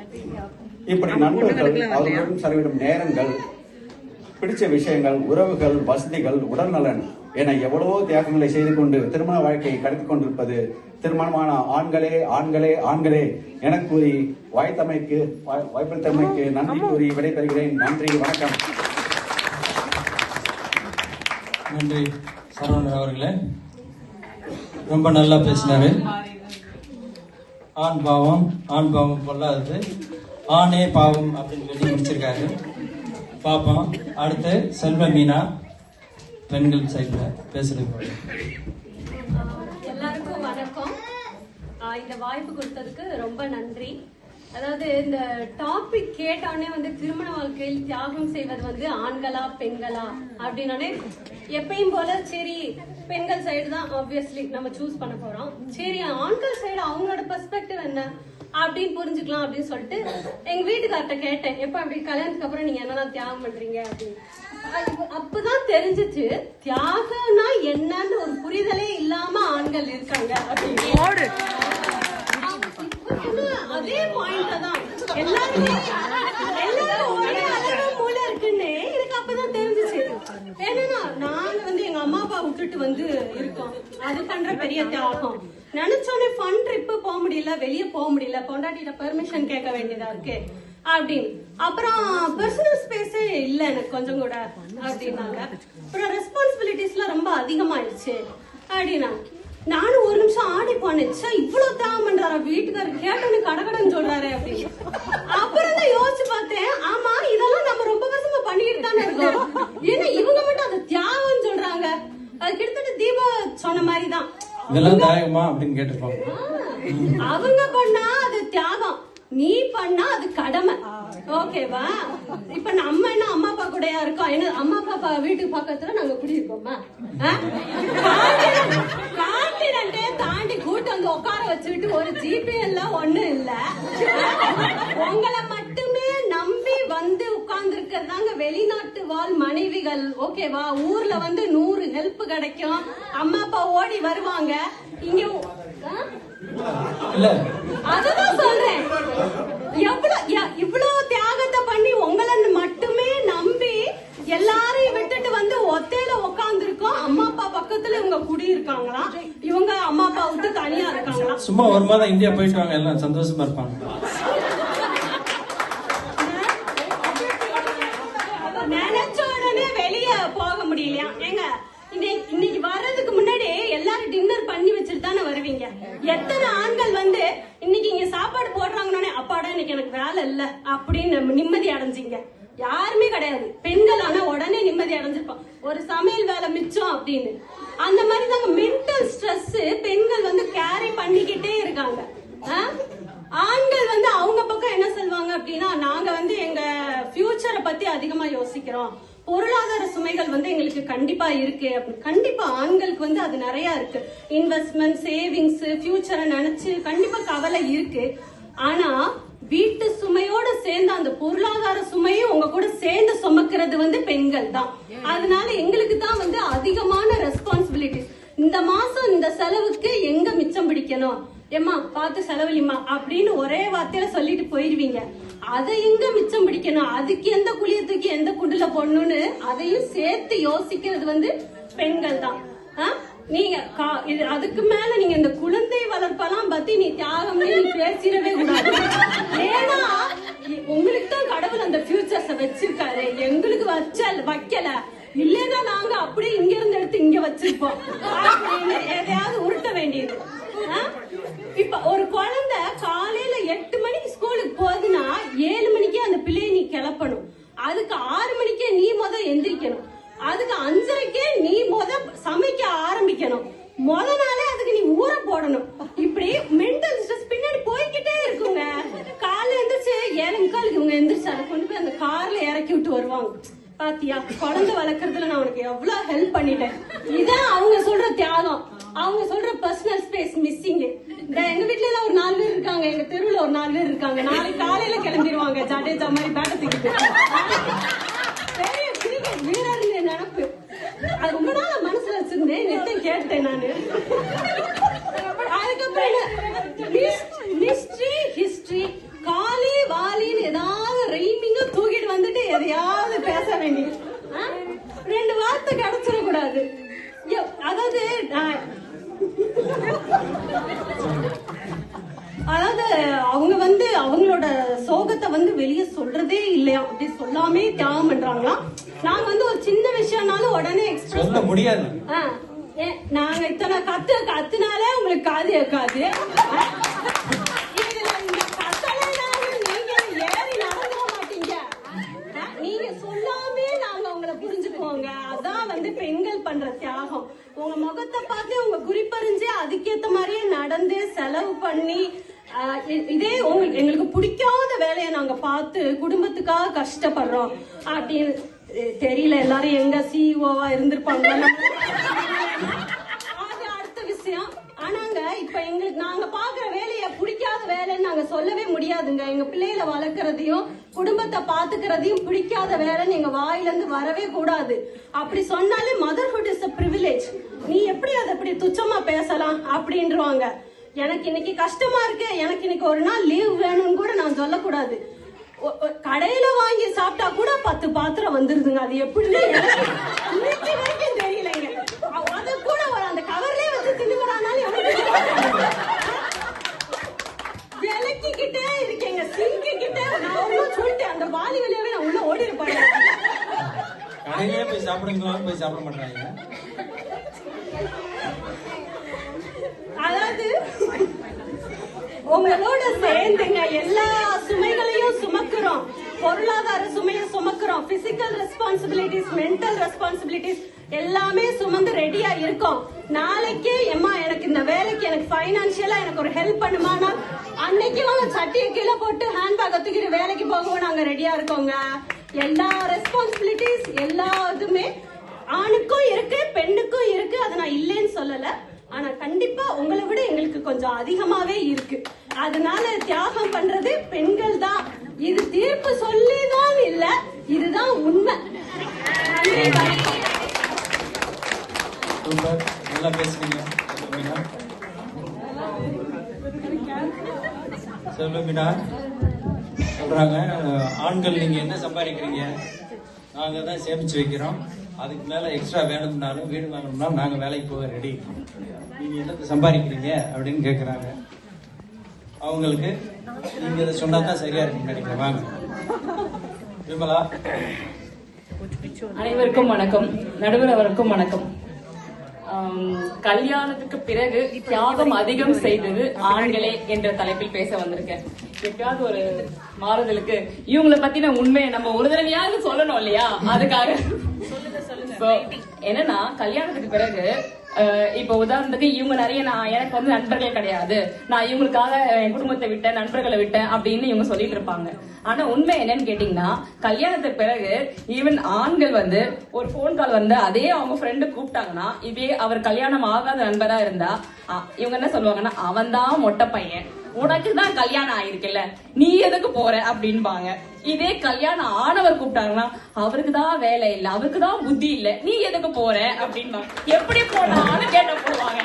இப்படி நண்பர்கள் அவர்களுடன் செலவிடும் நேரங்கள், பிடிச்ச விஷயங்கள், உறவுகள், வசதிகள், உடல்நலன் என எவ்வளவோ தியாகங்களை செய்து கொண்டு திருமண வாழ்க்கையை கடத்திக் கொண்டிருப்பது திருமணமான ஆண்களே ஆண்களே ஆண்களே என கூறி வாய்ப்பளித்தமைக்கு நன்றி கூறி விடைபெறுகிறேன். நன்றி, வணக்கம்.
நன்றி சரவணன் அவர்களே, ரொம்ப நல்லா பேசினாரு. ஆண் பாவம் பொல்லாதது, ஆணே பாவம் அப்படின்னு சொல்லி முடிச்சிருக்காரு. பாப்போம். அடுத்து செல்வ மீனா பெண்கள் சைட்ல பேசுறது.
எல்லாருக்கும் வணக்கம். இந்த வாய்ப்பு கொடுத்ததுக்கு ரொம்ப நன்றி. அதாவது இந்த டாபிக் கேட்டானே வந்து திருமண வாழ்க்கையில் தியாகம் செய்வது வந்து ஆண்களா பெண்களா அப்படின்னானே எப்பயும் போல சரி பெண்கள் சைடு தான் ஆப்வியஸ்லி நம்ம சூஸ் பண்ண போறோம். சரி ஆண்கள் சைடு அவங்களோட பெர்ஸ்பெக்டிவ் என்ன அப்படின்னு புரிஞ்சுக்கலாம் அப்படின்னு சொல்லிட்டு எங்க வீட்டுக்கார்ட்ட கேட்டேன், எப்ப அப்படி கல்யாணத்துக்கு அப்புறம் நீங்க என்னென்ன தியாகம் பண்றீங்க அப்படின்னு. அப்பதான் தெரிஞ்சிச்சு தியாகம்னா என்னன்னு ஒரு புரிதலே இல்லாம ஆண்கள் இருக்காங்க அப்படின்னு. அதே பாயிண்ட் தான் எல்லாரும் ஒரே அளவு மூளை இருக்குன்னு எனக்கு அப்பதான் தெரிஞ்சிச்சு. ஏன்னா நாங்க வந்து எங்க அம்மா அப்பா விட்டுட்டு வந்து இருக்கோம், அது பண்ற பெரிய தியாகம். நினைச்சோடனே ஃபன் ட்ரிப்பு போக முடியல, வெளியே போக முடியல, பொண்டாட்டிட்ட பெர்மிஷன் கேட்க வேண்டியதா இருக்கு அப்படின்னு. அப்புறம் பர்சனல் ஸ்பேஸே இல்ல எனக்கு கொஞ்சம் கூட அப்படின்னாங்க. அப்புறம் ரெஸ்பான்சிபிலிட்டிஸ்லாம் ரொம்ப அதிகமாயிடுச்சு அப்படின்னா நானும் ஒரு நிமிஷம் ஆடி போனேன், இவ்வளவு தியாகம் பண்றாரா வீட்டுக்காரர், கேட்டோன்னு கடகடன்னு சொல்றாரு அப்படின்னு. அப்புறம் தான் யோசிச்சு பார்த்தேன், ஆமா இதெல்லாம் நம்ம ரொம்ப வருஷமா பண்ணிட்டு தானே இருக்கோம், ஏன்னா இவங்க மட்டும் அதை தியாகம் சொல்றாங்க. அது கிட்டத்தட்ட தீபா சொன்ன மாதிரிதான்,
இதெல்லாம் தியாகமா அப்படின்னு கேட்டிருப்பாங்க.
அவங்க பண்ணா அது தியாகம், நீ பண்ணா அது கடமை. ஓகேவா? இப்ப நம்ம என்ன அம்மா அப்பா கூடயா இருக்கோம், என்ன அம்மா அப்பா வீட்டுக்கு பக்கத்துல நாங்க குடியிருக்கோமா? கான்டினென்ட்டே தாண்டி கூட்டு வந்து உட்கார வச்சுக்கிட்டு ஒரு ஜிபே எல்லாம் ஒண்ணு இல்ல, உங்களை மட்டுமே நம்பி வந்து உட்கார்ந்து இருக்கிறதாங்க வெளிநாட்டு வாழ் மனைவிகள். ஓகேவா? ஊர்ல வந்து 100 ஹெல்ப் கிடைக்கும், அம்மா அப்பா ஓடி வருவாங்க. இங்க
இல்ல
அதுதான் சொல்றேன், இவ்வளவு தியாகத்தை பண்ணி உங்களை மட்டுமே நம்பி இருக்காங்களாம், இவங்க அம்மா அப்பா விட்டு தனியா இருக்காங்களாம்.
சும்மா ஒரு மாதம் இந்தியா போயிட்டு வாங்க, எல்லாம் சந்தோஷமா இருப்பாங்க.
நினைச்ச உடனே வெளிய போக முடியலையா? ஏங்க இன்னைக்கு வர்றதுக்கு முன்னாடி எல்லாரும் டின்னர் பண்ணி வச்சுட்டு தானே வருவீங்க. எத்தனை ஆண்கள் வந்து இன்னைக்கு இங்க சாப்பாடு போடுறாங்கன்னே அப்பாடா இன்னைக்கு எனக்கு வேலை இல்ல அப்படின்னு நிம்மதி அடைஞ்சிங்க? யாருமே கிடையாது. பெண்கள் ஆனா உடனே நிம்மதி அடைஞ்சிருப்பான், ஒரு சமையல் வேலை மிச்சம் அப்படின்னு. அந்த மாதிரி தாங்க மென்டல் ஸ்ட்ரெஸ் பெண்கள் வந்து கேரி பண்ணிக்கிட்டே இருக்காங்க. ஆண்கள் வந்து அவங்க பக்கம் என்ன சொல்லுவாங்க அப்படின்னா, நாங்க வந்து எங்க ஃபியூச்சரை பத்தி அதிகமா யோசிக்கிறோம், பொருளாதார சுமைகள் வந்து எங்களுக்கு கண்டிப்பா இருக்கு. கண்டிப்பா ஆண்களுக்கு வந்து அது நிறைய இருக்கு. இன்வெஸ்ட்மெண்ட், சேவிங்ஸ், ஃபியூச்சரை நினைச்சு கண்டிப்பா கவலை இருக்கு. ஆனா வீட்டு சுமையோட சேர்ந்து அந்த பொருளாதார சுமையும் உங்க கூட சேர்ந்து சுமக்கிறது வந்து பெண்கள் தான். அதனால எங்களுக்கு தான் வந்து அதிகமான ரெஸ்பான்சிபிலிட்டிஸ். இந்த மாசம் இந்த செலவுக்கு எங்க மிச்சம் பிடிக்கணும், ஏமா பார்த்து செலவழிமா அப்படின்னு ஒரே வார்த்தையில சொல்லிட்டு போயிருவீங்க. அதை எங்க மிச்சம் பிடிக்கணும், அதுக்கு எந்த குழிய தூக்கி எந்த குண்டுல போடணும்னு அதையும் சேர்த்து யோசிக்கிறது வந்து பெண்கள் தான். நீங்க அதுக்கு மேல நீங்க இந்த குழந்தை வளர்ப்பெல்லாம் பத்தி நீ தியாகம் நீ பேசிடவே கூடாது. ஏன்னா உங்களுக்கு தான் கடவுள் அந்த ஃபியூச்சர்ஸ வச்சிருக்காரு, எங்களுக்கு வைக்கல. இல்லன்னா நாங்க அப்படியே இங்க இருந்து எடுத்து இங்க வச்சிருப்போம் அப்படின்னு எதையாவது உருட்ட வேண்டியது. இப்ப ஒரு குழந்தை காலையில 8 மணிக்கு ஸ்கூலுக்கு போகுதுன்னா 7 மணிக்கே அந்த பிள்ளையை நீ கிளப்பணும். அதுக்கு 6 மணிக்கே நீ எந்திரிக்கணும். அதுக்கு 5:30க்கே நீ சமைக்க ஆரம்பிக்கணும். நாளே அதுக்கு நீ ஊற போடணும். இப்படி மென்டல் ஸ்ட்ரெஸ் பின்னாடி போய்கிட்டே இருக்குங்க. காலைல எந்திரிச்சு 7:45 இவங்க எந்திரிச்சு அதை கொண்டு போய் அந்த கார்ல இறக்கி விட்டு வருவாங்க. பாத்தியா, குழந்தை வளர்க்கறதுல நான் உனக்கு எவ்வளவு ஹெல்ப் பண்ணிட்டேன். இதான் அவங்க சொல்ற தியாகம், அவங்க சொல்ற பர்சனல் ஸ்பேஸ் மிஸ்ஸிங். எங்க வீட்டுல எல்லாம் ஒரு 4 பேர் இருக்காங்க, எங்க தெருவுல ஒரு 4 பேர் இருக்காங்க. நாளைக்கு காலையில கிளம்பிடுவாங்க ஜடேஜா மாதிரி பேட்டத்துக்கு. பெரிய கிரிக்கெட் வீரர்னு நினைப்பு அது ரொம்ப நாள் மனசுல வச்சிருந்தேன், நித்தம் கேட்டேன் நானு. அதுக்கப்புறம் மிஸ்ட்ரி, ஹிஸ்டரி, காலி வாலின்னு ஏதாவது ரைமிங்க தூக்கிட்டு வந்துட்டு எதையாவது பேச வேண்டியது. 2 வார்த்தை கிடைச்சிடக்கூடாது. அதாவது அவங்க வந்து அவங்களோட சோகத்தை வந்து வெளியே சொல்றதே இல்லையா, அப்படி சொல்லாமே தியாகம் பண்றாங்களாம். நாங்க வந்து ஒரு சின்ன விஷயம்னாலும் உடனே எக்ஸ்பிரஸ்
சொல்ல முடியாது.
நாங்க இத்தனை கத்துனாலே உங்களுக்கு காது கேட்காது. நீங்க சொல்லாமே நாங்க உங்களை புரிஞ்சுக்குவோங்க. அதான் வந்து பெண்கள் பண்ற தியாகம். உங்க முகத்தை பார்த்து உங்க குறிப்பறிஞ்சு அதுக்கேத்த மாதிரியே நடந்து செலவு பண்ணி இதே எங்களுக்கு பிடிக்காத வேலையை நாங்க பார்த்து குடும்பத்துக்காக கஷ்டப்படுறோம் அப்படின்னு தெரியல. எல்லாரும் எங்க சிஇஓவா இருந்திருப்பாங்க, அது அடுத்த விஷயம். ஆனாங்க இப்ப எங்களுக்கு நாங்க பாக்குற வேலையை பிடிக்காத வேலைன்னு நாங்க சொல்லவே முடியாதுங்க. எங்க பிள்ளைகளை வளர்க்கறதையும் குடும்பத்தை பாத்துக்கிறதையும் பிடிக்காத வேலைன்னு எங்க வாயில இருந்து வரவே கூடாது. அப்படி சொன்னாலே மதர்ஹுட் இஸ் a privilege, நீ எப்படி அதை அப்படி துச்சமா பேசலாம் அப்படின்றாங்க. எனக்கு இன்னைக்கு கஷ்டமா இருக்கு, எனக்கு இன்னைக்கு ஒரு நாள் லீவ் வேணும்னு கூட நான் சொல்லக்கூடாது. கடையில வாங்கி சாப்பிட்டா கூட 10 பாத்திரம் வந்துருதுங்க. அது எப்படின்னு இன்னைக்கு வரைக்கும் தெரியலைங்க. அது கூட அந்த கவர்லயே வச்சு தின்னுறானாலும் விளக்கிக்கிட்டே இருக்கேங்க, சிங்கு கிட்ட. நான் ஒன்னும் சொல்லிட்டேன், அந்த வாலி வழியாவே நான் உள்ள ஓடி இருப்பேன்.
கடையிலே போய் சாப்பிடுங்க, போய் சாப்பிட மாட்டாங்க.
அதாவது உங்களோட சேர்ந்துங்க எல்லா சுமைகளையும் சுமக்குறோம். பொருளாதார சுமையை சுமக்குறோம், பிசிக்கல் ரெஸ்பான்சிபிலிட்டிஸ், மென்டல் ரெஸ்பான்சிபிலிட்டிஸ் எல்லாமே சுமந்து ரெடியா இருக்கோம். நாளைக்கு எம்மா எனக்கு இந்த வேலைக்கு எனக்கு பைனான்சியலா எனக்கு ஒரு ஹெல்ப் பண்ணுமானா அன்னைக்கு சட்டியை கீழே போட்டு ஹேண்ட்பேக் தூக்கிட்டு வேலைக்கு போகவும் நாங்க ரெடியா இருக்கோங்க. எல்லா ரெஸ்பான்சிபிலிட்டிஸ் எல்லா இதுமே ஆணுக்கும் இருக்கு பெண்ணுக்கும் இருக்கு, அதை நான் இல்லைன்னு சொல்லல. ஆனா கண்டிப்பா உங்களை விட எங்களுக்கு கொஞ்சம் அதிகமாவே இருக்கு. அதனால தியாகம் பண்றது பெண்கள் தான். இது தீர்ப்பு சொல்லிதான் இல்ல, இதுதான் உண்மை.
சூப்பர், நல்லா பேசுறீங்க. சொல்லுங்கடா. சொல்றாங்க ஆண்கள் நீங்க என்ன சம்பாதிக்கிறீங்க, நாங்க தான் சேமிச்சு வைக்கிறோம். அதுக்கு மேல எக்ஸ்ட்ரா வேணும்னாலும் வீடு வாங்கணும்னாலும் நாங்க வேலைக்கு போக ரெடி, நீங்க என்னத்தை சம்பாதிக்கிறீங்க அப்படின்னு கேட்கறாங்க. அவங்களுக்கு நீங்க இதை சொன்னா தான் சரியா இருக்குன்னு நினைக்கிறேன். வாங்க விமலா.
அனைவருக்கும் வணக்கம், நடுவர் அவருக்கும் வணக்கம். கல்யாணத்துக்கு பிறகு தியாகம் அதிகம் செய்தது ஆண்களே என்ற தலைப்பில் பேச வந்திருக்கேன். எப்பயாவது ஒரு மாறுதலுக்கு இவங்களை பத்தின உண்மையை நம்ம ஒரு தடவையாவது சொல்லணும் இல்லையா? அதுக்காக என்னன்னா, கல்யாணத்துக்கு பிறகு இப்ப உதாரணத்துக்கு இவங்க நிறைய எனக்கு வந்து நண்பர்கள் கிடையாது, நான் இவங்களுக்காக என் குடும்பத்தை விட்டேன், நண்பர்களை விட்டேன் அப்படின்னு இவங்க சொல்லிட்டு இருப்பாங்க. ஆனா உண்மை என்னன்னு கேட்டீங்கன்னா, கல்யாணத்துக்கு பிறகு ஈவன் ஆண்கள் வந்து ஒரு போன் கால் வந்து அதே அவங்க ஃப்ரெண்டு கூப்பிட்டாங்கன்னா, இதே அவர் கல்யாணம் ஆகாத நண்பரா இருந்தா இவங்க என்ன சொல்லுவாங்கன்னா, அவன் தான் மொட்டை பையன், உனக்கு தான் கல்யாணம் ஆயிருக்குல்ல, நீ எதுக்கு போற அப்படின்பாங்க. இதே கல்யாணம் ஆனவர் கூப்பிட்டாங்கன்னா, அவருக்கு தான் வேலை இல்ல, அவருக்கு தான் புத்தி இல்ல, நீ எதுக்கு போற அப்படின்பாங்க. எப்படி போனாலும் கேட்ட போடுவாங்க.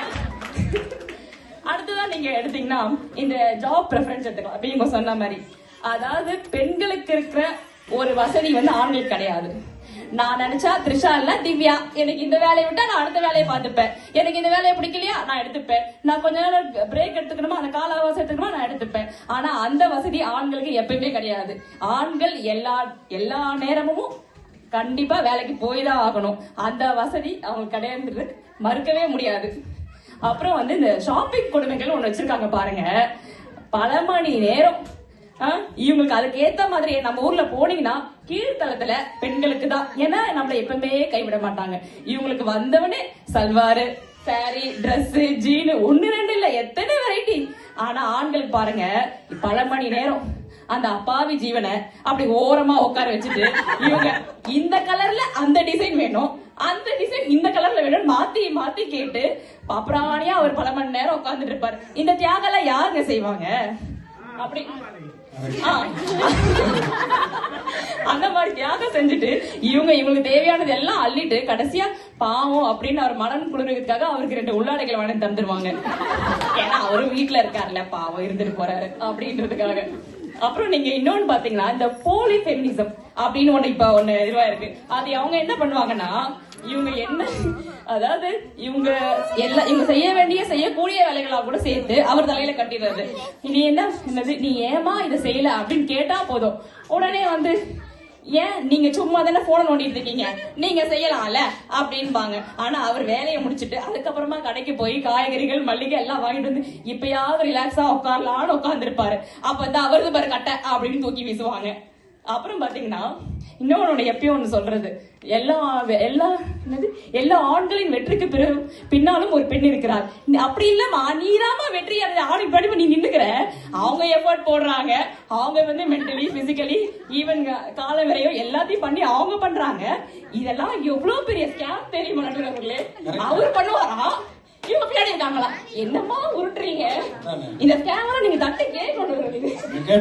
அடுத்ததான் நீங்க எடுத்தீங்கன்னா இந்த ஜாப் ப்ரெஃபரன்ஸ் எடுத்துக்கலாம். அப்படி இவங்க சொன்ன மாதிரி, அதாவது பெண்களுக்கு இருக்கிற ஒரு வசதி வந்து ஆண்களுக்கு கிடையாது. நான் நினைச்சா த்ரிஷா இல்ல திவ்யா, எனக்கு இந்த வேலையை விட்டா நான் அடுத்த வேலையை பார்த்துப்பேன், எனக்கு இந்த வேலையை பிடிக்கலையா நான் எடுத்துப்பேன், நான் கொஞ்ச நேரம் பிரேக் எடுத்துக்கணுமா, அந்த கால அவகாசம் எடுத்துக்கணுமா நான் எடுத்துப்பேன். ஆனா அந்த வசதி ஆண்களுக்கு எப்பயுமே கிடையாது. ஆண்கள் எல்லா நேரமும் கண்டிப்பா வேலைக்கு போய் தான் ஆகணும். அந்த வசதி அவங்க கிடையாது, மறுக்கவே முடியாது. அப்புறம் வந்து இந்த ஷாப்பிங் கொடுமைகள் ஒண்ணு வச்சிருக்காங்க பாருங்க, பல மணி நேரம். இவங்களுக்கு அதுக்கு ஏத்த மாதிரி நம்ம ஊர்ல போனீங்கன்னா கீழ்த்தளத்துல பெண்களுக்கு தான், ஏன்னா நம்மள எப்பவுமே கைவிட மாட்டாங்க. இவங்களுக்கு வந்தவனே சல்வாரு, சாரி, டிரெஸ், ஜீனு, 1 2 இல்ல எத்தனை வெரைட்டி. ஆனா ஆண்களுக்கு பாருங்க, பல மணி நேரம் அந்த அப்பாவி ஜீவனை அப்படி ஓரமா உட்கார வச்சுட்டு இவங்க இந்த கலர்ல அந்த டிசைன் வேணும், அந்த டிசைன் இந்த கலர்ல வேணும், மாத்தி மாத்தி கேட்டு பாப்பராணியா அவர் பல மணி நேரம் உட்கார்ந்துட்டு இருப்பாரு. இந்த தியாகம் யாருங்க செய்வாங்க? அப்படி அந்த மாதிரி தியாகம் செஞ்சுட்டு இவங்களுக்கு தேவையானது எல்லாம் அள்ளிட்டு கடைசியா பாவம் அப்படின்னு அவர் மனம் குளிர்றதுக்காக அவருக்கு 2 உள்ளாடைகள் வாங்கி தந்துருவாங்க. ஏன்னா அவரும் வீட்டுல இருக்காருல்ல, பாவம் இருந்துட்டு போறாரு அப்படின்றதுக்காக. அப்புறம் நீங்க இன்னொன்னு பாத்தீங்கன்னா, இந்த போலி ஃபெமினிசம் அப்படின்னு ஒண்ணு இதுவா இருக்கு. அது அவங்க என்ன பண்ணுவாங்கன்னா, இவங்க என்ன, அதாவது இவங்க செய்ய வேண்டிய செய்யக்கூடிய வேலைகளா கூட சேர்த்து அவர் தலையில கட்டிடுறது. நீ என்னது நீ ஏமா இதை செய்யல அப்படின்னு கேட்டா போதும், உடனே வந்து ஏன் நீங்க சும்மா தானே போன நோண்டிட்டு இருக்கீங்க, நீங்க செய்யலாம்ல அப்படின்பாங்க. ஆனா அவர் வேலையை முடிச்சுட்டு அதுக்கப்புறமா கடைக்கு போய் காய்கறிகள் மல்லிகை எல்லாம் வாங்கிட்டு வந்து இப்பயாவது ரிலாக்ஸா உட்காரலான்னு உட்கார்ந்துருப்பாரு. அப்ப வந்து அவரது பாரு கட்டை அப்படின்னு தூக்கி வீசுவாங்க. அப்புறம் பாத்தீங்கன்னா இன்னொன்னு எப்பயும் ஒண்ணு சொல்றது, எல்லா ஆண்களின் வெற்றிக்கு பின்னாலும் ஒரு பெண் இருக்கிறார். அப்படி இல்லமா, நீதாமா வெற்றி ஆணுக்கு படிப்பு நீ நின்னுக்கிற. அவங்க எஃபர்ட் போடுறாங்க, அவங்க வந்து மென்டலி பிசிக்கலி ஈவன் கால வரையும் எல்லாத்தையும் பண்ணி அவங்க பண்றாங்க. இதெல்லாம் எவ்வளவு பெரிய ஸ்கேம் தெரியுமா நடுவர்களே? அவர் பண்ணுவாரா, இவங்க பின்னாடி இருக்காங்களா? என்னமா உருட்டுறீங்க? இந்த கேமரா நீங்க தட்டி கேட்கணும்.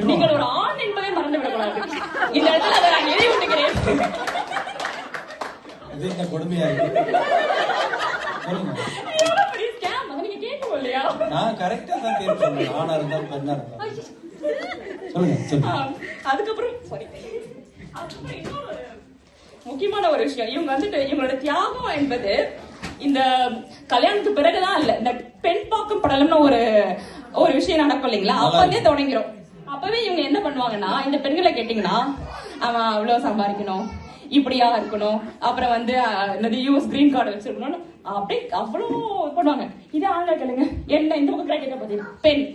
நீங்கள் ஒரு ஆண் என்பதை மறந்து விடக்கூடாது. இந்த இடத்துல அதை நான் எழுதி விட்டுக்கிறேன்.
கொடுமையா இருக்கு.
நீங்க கேட்கணும் இல்லையா?
நான் கரெக்டா தான் கேட்பேன், ஆணா இருந்தாலும் பெண்ணா இருந்தாலும். சொல்லுங்க.
அதுக்கப்புறம் முக்கியமான ஒரு விஷயம், இவங்க வந்துட்டு இவங்களோட தியாகம் என்பது இந்த கல்யாணத்துக்கு பிறகுதான் இல்ல, இந்த பெண் பாக்கும் படலம்னு ஒரு விஷயம் நடக்கும் இல்லைங்களா, அப்பவே தொடங்கிறோம். அப்பவே இவங்க என்ன பண்ணுவாங்கன்னா, இந்த பெண்களை கேட்டீங்கன்னா, அவன் அவ்வளவு சம்பாதிக்கணும், இப்படியா இருக்கணும், அப்புறம் வந்து யூஎஸ் கிரீன் கார்டு வச்சிருக்கணும், அப்படி அவ்வளவு பண்ணுவாங்க. இது ஆண்கள் கேளுங்க, என்ன இந்த பக்கம் கேட்க பாத்தீங்க, பெண்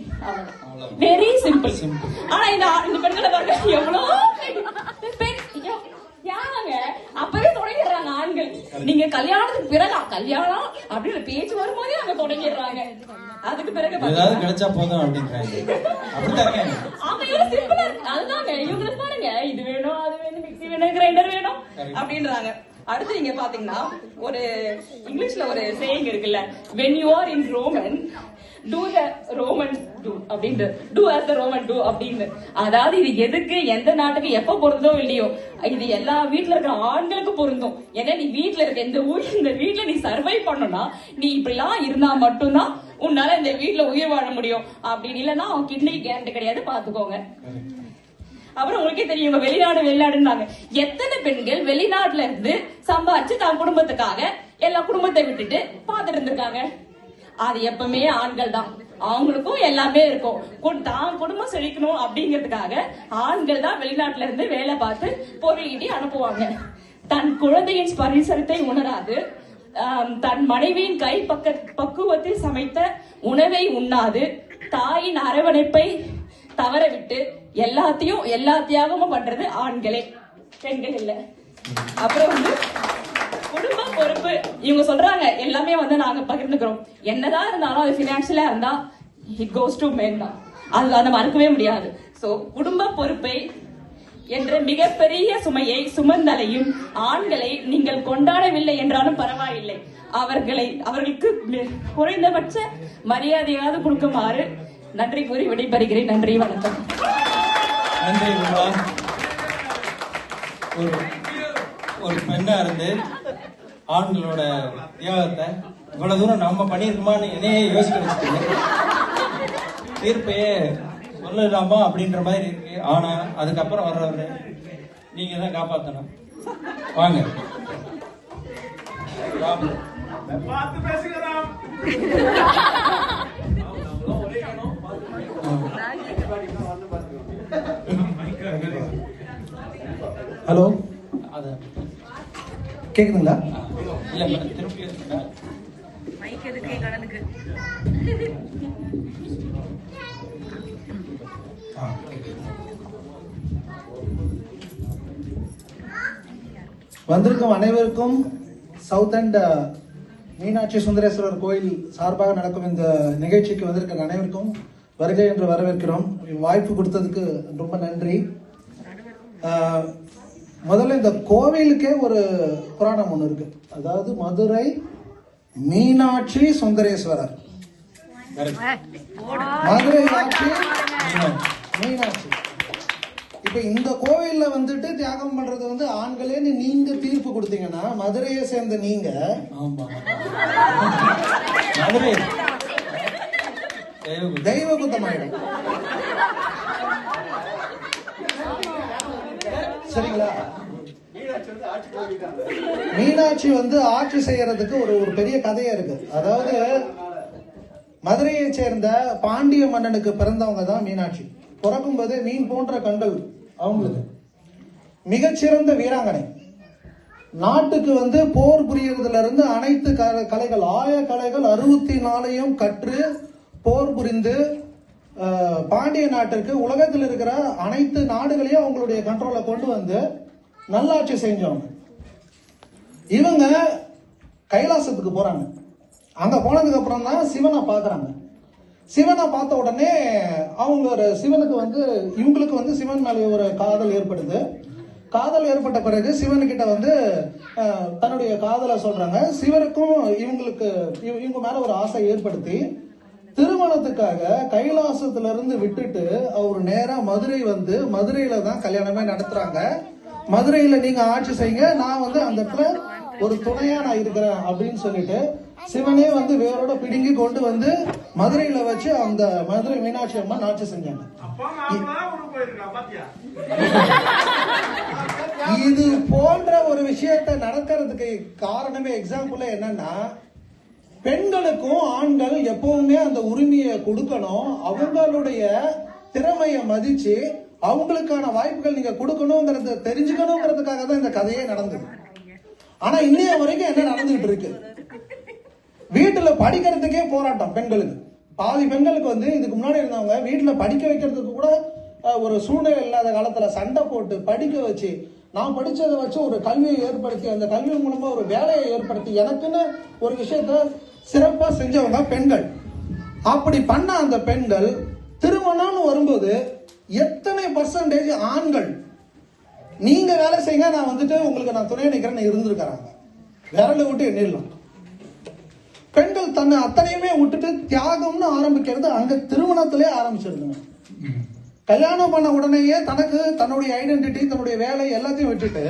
வெரி சிம்பிள். ஆனா இந்த பெண்களை பாருங்க எவ்வளவு பெண் யாங்க அப்பவே தொடங்கிடுறாங்க ஆண்கள். நீங்க கல்யாணத்துக்கு பிறகு கல்யாணம் அப்படின்னு பேச்சு வரும்போதே அங்க தொடங்கிடுறாங்க. அதுக்கு பிறகு
கிடைச்சா போதும் அப்படின்றாங்க.
அதுதாங்க இவங்களுக்கு பாருங்க, இது வேணும் அது வேணும், மிக்சி வேணும், கிரைண்டர் வேணும் அப்படின்றாங்க. அடுத்து நீங்க பாத்தீங்கன்னா ஒரு இங்கிலீஷ்ல ஒரு சேயிங் இருக்குல்ல, when you are in Roman do the Roman do அப்படின்ட்டு, do as the Roman do அப்படின்னு. அதாவது இது எதுக்கு எந்த நாட்டுக்கு எப்ப பொருந்தோ இல்லையோ, இது எல்லா வீட்டுல இருக்கிற ஆண்களுக்கு பொருந்தும். ஏன்னா நீ வீட்டுல இருக்க இந்த வீட்டுல நீ சர்வை பண்ணணும்னா நீ இப்படிலாம் இருந்தா மட்டும்தான் உன்னால இந்த வீட்டுல உயிர் வாழ முடியும். அப்படின்னு இல்லைன்னா அவன் கிட்னி கேரண்டி கிடையாது, பாத்துக்கோங்க. அப்புறம் உங்களுக்கே தெரியும் இவங்க வெளிநாடுன்னாங்க. எத்தனை பெண்கள் வெளிநாட்டுல இருந்து சம்பாரிச்சு தன் குடும்பத்துக்காக எல்லா குடும்பத்தை விட்டுட்டு பாத்துட்டு இருந்திருக்காங்க. அது எப்பவுமே ஆண்கள் தான். அவங்களுக்கும் எல்லாமே இருக்கும். தான் குடும்பம் செழிக்கணும் அப்படிங்கிறதுக்காக ஆண்கள் தான் வெளிநாட்டுல இருந்து வேலை பார்த்து பொருளீட்டி அனுப்புவாங்க. தன் குழந்தையின் பரிசரத்தை உணராது, தன் மனைவியின் கை பக்குவத்தில் சமைத்த உணவை உண்ணாது, தாயின் அரவணைப்பை தவற விட்டு எல்லா தியாகமும் பண்றது ஆண்களே, பெண்கள் இல்ல. அப்புறம் வந்து குடும்ப பொறுப்பு இவங்க சொல்றாங்க எல்லாமே வந்து நாங்க பகிர்ந்துக்கிறோம். என்னதான் இருந்தாலும் அது பினான்சியலா இருந்தா இட் கோஸ் டு மென் தான். அது அதை மறக்கவே முடியாது. சோ குடும்ப பொறுப்பை என்ற மிகப்பெரிய சுமையை சுமந்தலையும் ஆண்களை நீங்கள் கொண்டாடவில்லை என்றாலும் பரவாயில்லை, அவர்களுக்கு குறைந்தபட்ச மரியாதையாவது கொடுக்குமாறு நன்றி கூறி விடைபெறுகிறேன். நன்றி, வணக்கம்.
நன்றி. ஒரு பெண்ணா இருந்து ஆண்களோட தியாகத்தை இவ்வளவு தூரம் நம்ம பண்ணியிருக்கோமான்னு என்னையே யோசிக்க வச்சுட்டு தீர்ப்பையே சொல்லலாமா அப்படின்ற மாதிரி இருக்கு. ஆனா அதுக்கப்புறம் வர்றவரு நீங்க தான் காப்பாத்தணும். வாங்க.
ஹலோ, கேக்குதுங்களா?
இல்ல திருப்பி
வந்திருக்கும் அனைவருக்கும் சவுத் அண்ட் மீனாட்சி சுந்தரேஸ்வரர் கோயில் சார்பாக நடக்கும் இந்த நிகழ்ச்சிக்கு வந்திருக்கிற அனைவருக்கும் வருகை என்று வரவேற்கிறோம். வாய்ப்பு கொடுத்ததுக்கு ரொம்ப நன்றி. முதல்ல இந்த கோவிலுக்கே ஒரு புராணம் ஒன்று இருக்கு. அதாவது மதுரை மீனாட்சி சுந்தரேஸ்வரர், மதுரை ஆட்சி மீனாட்சி. இப்ப இந்த கோவில்ல வந்துட்டு தியாகம் பண்றது வந்து ஆண்களே நீங்க தீர்ப்பு கொடுத்தீங்கன்னா மதுரையை சேர்ந்த நீங்க
மதுரை
தெய்வ குத்தமாயிடும். சரிங்களா? மீனாட்சி வந்து ஆட்சி செய்யறதுக்கு ஒரு பெரிய கதையா இருக்கு. அதாவது மதுரையை சேர்ந்த பாண்டிய மன்னனுக்கு பிறந்தவங்க தான் மீனாட்சி. பிறக்கும் போதே மீன் போன்ற கண்கள் அவங்களுக்கு. மிகச்சிறந்த வீராங்கனை. நாட்டுக்கு வந்து போர் புரியறதுல இருந்து அனைத்து கலைகள், கலைகள் 64 கற்று போர் புரிந்து பாண்டிய நாட்டிற்கு உலகத்தில் இருக்கிற அனைத்து நாடுகளையும் அவங்களுடைய கண்ட்ரோல கொண்டு வந்து நல்லாட்சி செஞ்சவங்க. இவங்க கைலாசத்துக்கு போறாங்க. அங்க போனதுக்கு அப்புறம் தான் சிவனை பாக்குறாங்க. சிவனை பார்த்த உடனே சிவனுக்கு வந்து இவங்களுக்கு வந்து சிவன் மேலே ஒரு காதல் ஏற்படுது. காதல் ஏற்பட்ட பிறகு சிவனுக்கிட்ட வந்து தன்னுடைய காதலை சொல்றாங்க. சிவனுக்கும் இவங்க மேல ஒரு ஆசை ஏற்படுத்தி திருமணத்துக்காக கைலாசத்துல இருந்து விட்டுட்டு அவர் நேரா மதுரை வந்து மதுரையில தான் கல்யாணமே நடத்துறாங்க. மதுரையில நீங்க ஆட்சி செய்யுங்க, நான் வந்து அந்த இடத்துல ஒரு துணையா நான் இருக்கிறேன் அப்படின்னு சொல்லிட்டு சிவனே வந்து வேரோட பிடுங்கி கொண்டு வந்து மதுரையில வச்சு அந்த மதுரை மீனாட்சி அம்மன் ஆட்சி செஞ்சாங்க. இது போன்ற ஒரு விஷயத்தை நடக்கிறதுக்கு காரணமே எக்ஸாம்பிள் என்னன்னா, பெண்களுக்கும் ஆண்கள் எப்பவுமே அந்த உரிமையை கொடுக்கணும். அவங்களுடைய திறமையை மதிச்சு அவங்களுக்கான வாய்ப்புகள் நீங்க கொடுக்கணுங்கிறத தெரிஞ்சுக்கணுங்கிறதுக்காக தான் இந்த கதையே நடந்தது. ஆனா இன்னைய வரைக்கும் என்ன நடந்துகிட்டு இருக்கு? வீட்டுல படிக்கிறதுக்கே போராட்டம் பெண்களுக்கு. பாதி பெண்களுக்கு வந்து இதுக்கு முன்னாடி இருந்தவங்க வீட்டுல படிக்க வைக்கிறதுக்கு கூட ஒரு சூழ்நிலை இல்லாத காலத்துல சண்டை போட்டு படிக்க வச்சு, நான் படிச்சதை வச்சு ஒரு கல்வியை ஏற்படுத்தி அந்த கல்வி மூலமா ஒரு வேலையை ஏற்படுத்தி எனக்குன்னு ஒரு விஷயத்த சிறப்பா செஞ்சவங்க பெண்கள். அப்படி பண்ண அந்த பெண்கள் திருமணம்னு வரும்போது எத்தனை பர்சன்டேஜ் ஆண்கள் நீங்க வேலை செய்யுங்க, நான் வந்துட்டு உங்களுக்கு நான் துணை நிக்கிறேன்னு இருந்திருக்கிறாங்க? விரல விட்டு எண்ணிடலாம். பெண்கள் தன்னை அத்தனையுமே விட்டுட்டு தியாகம்னு ஆரம்பிக்கிறது அங்க திருமணத்திலே ஆரம்பிச்சிருந்துங்க. கல்யாணம் பண்ண உடனேயே தன்னுடைய ஐடென்டிட்டி, தன்னுடைய வேலை எல்லாத்தையும் விட்டுட்டு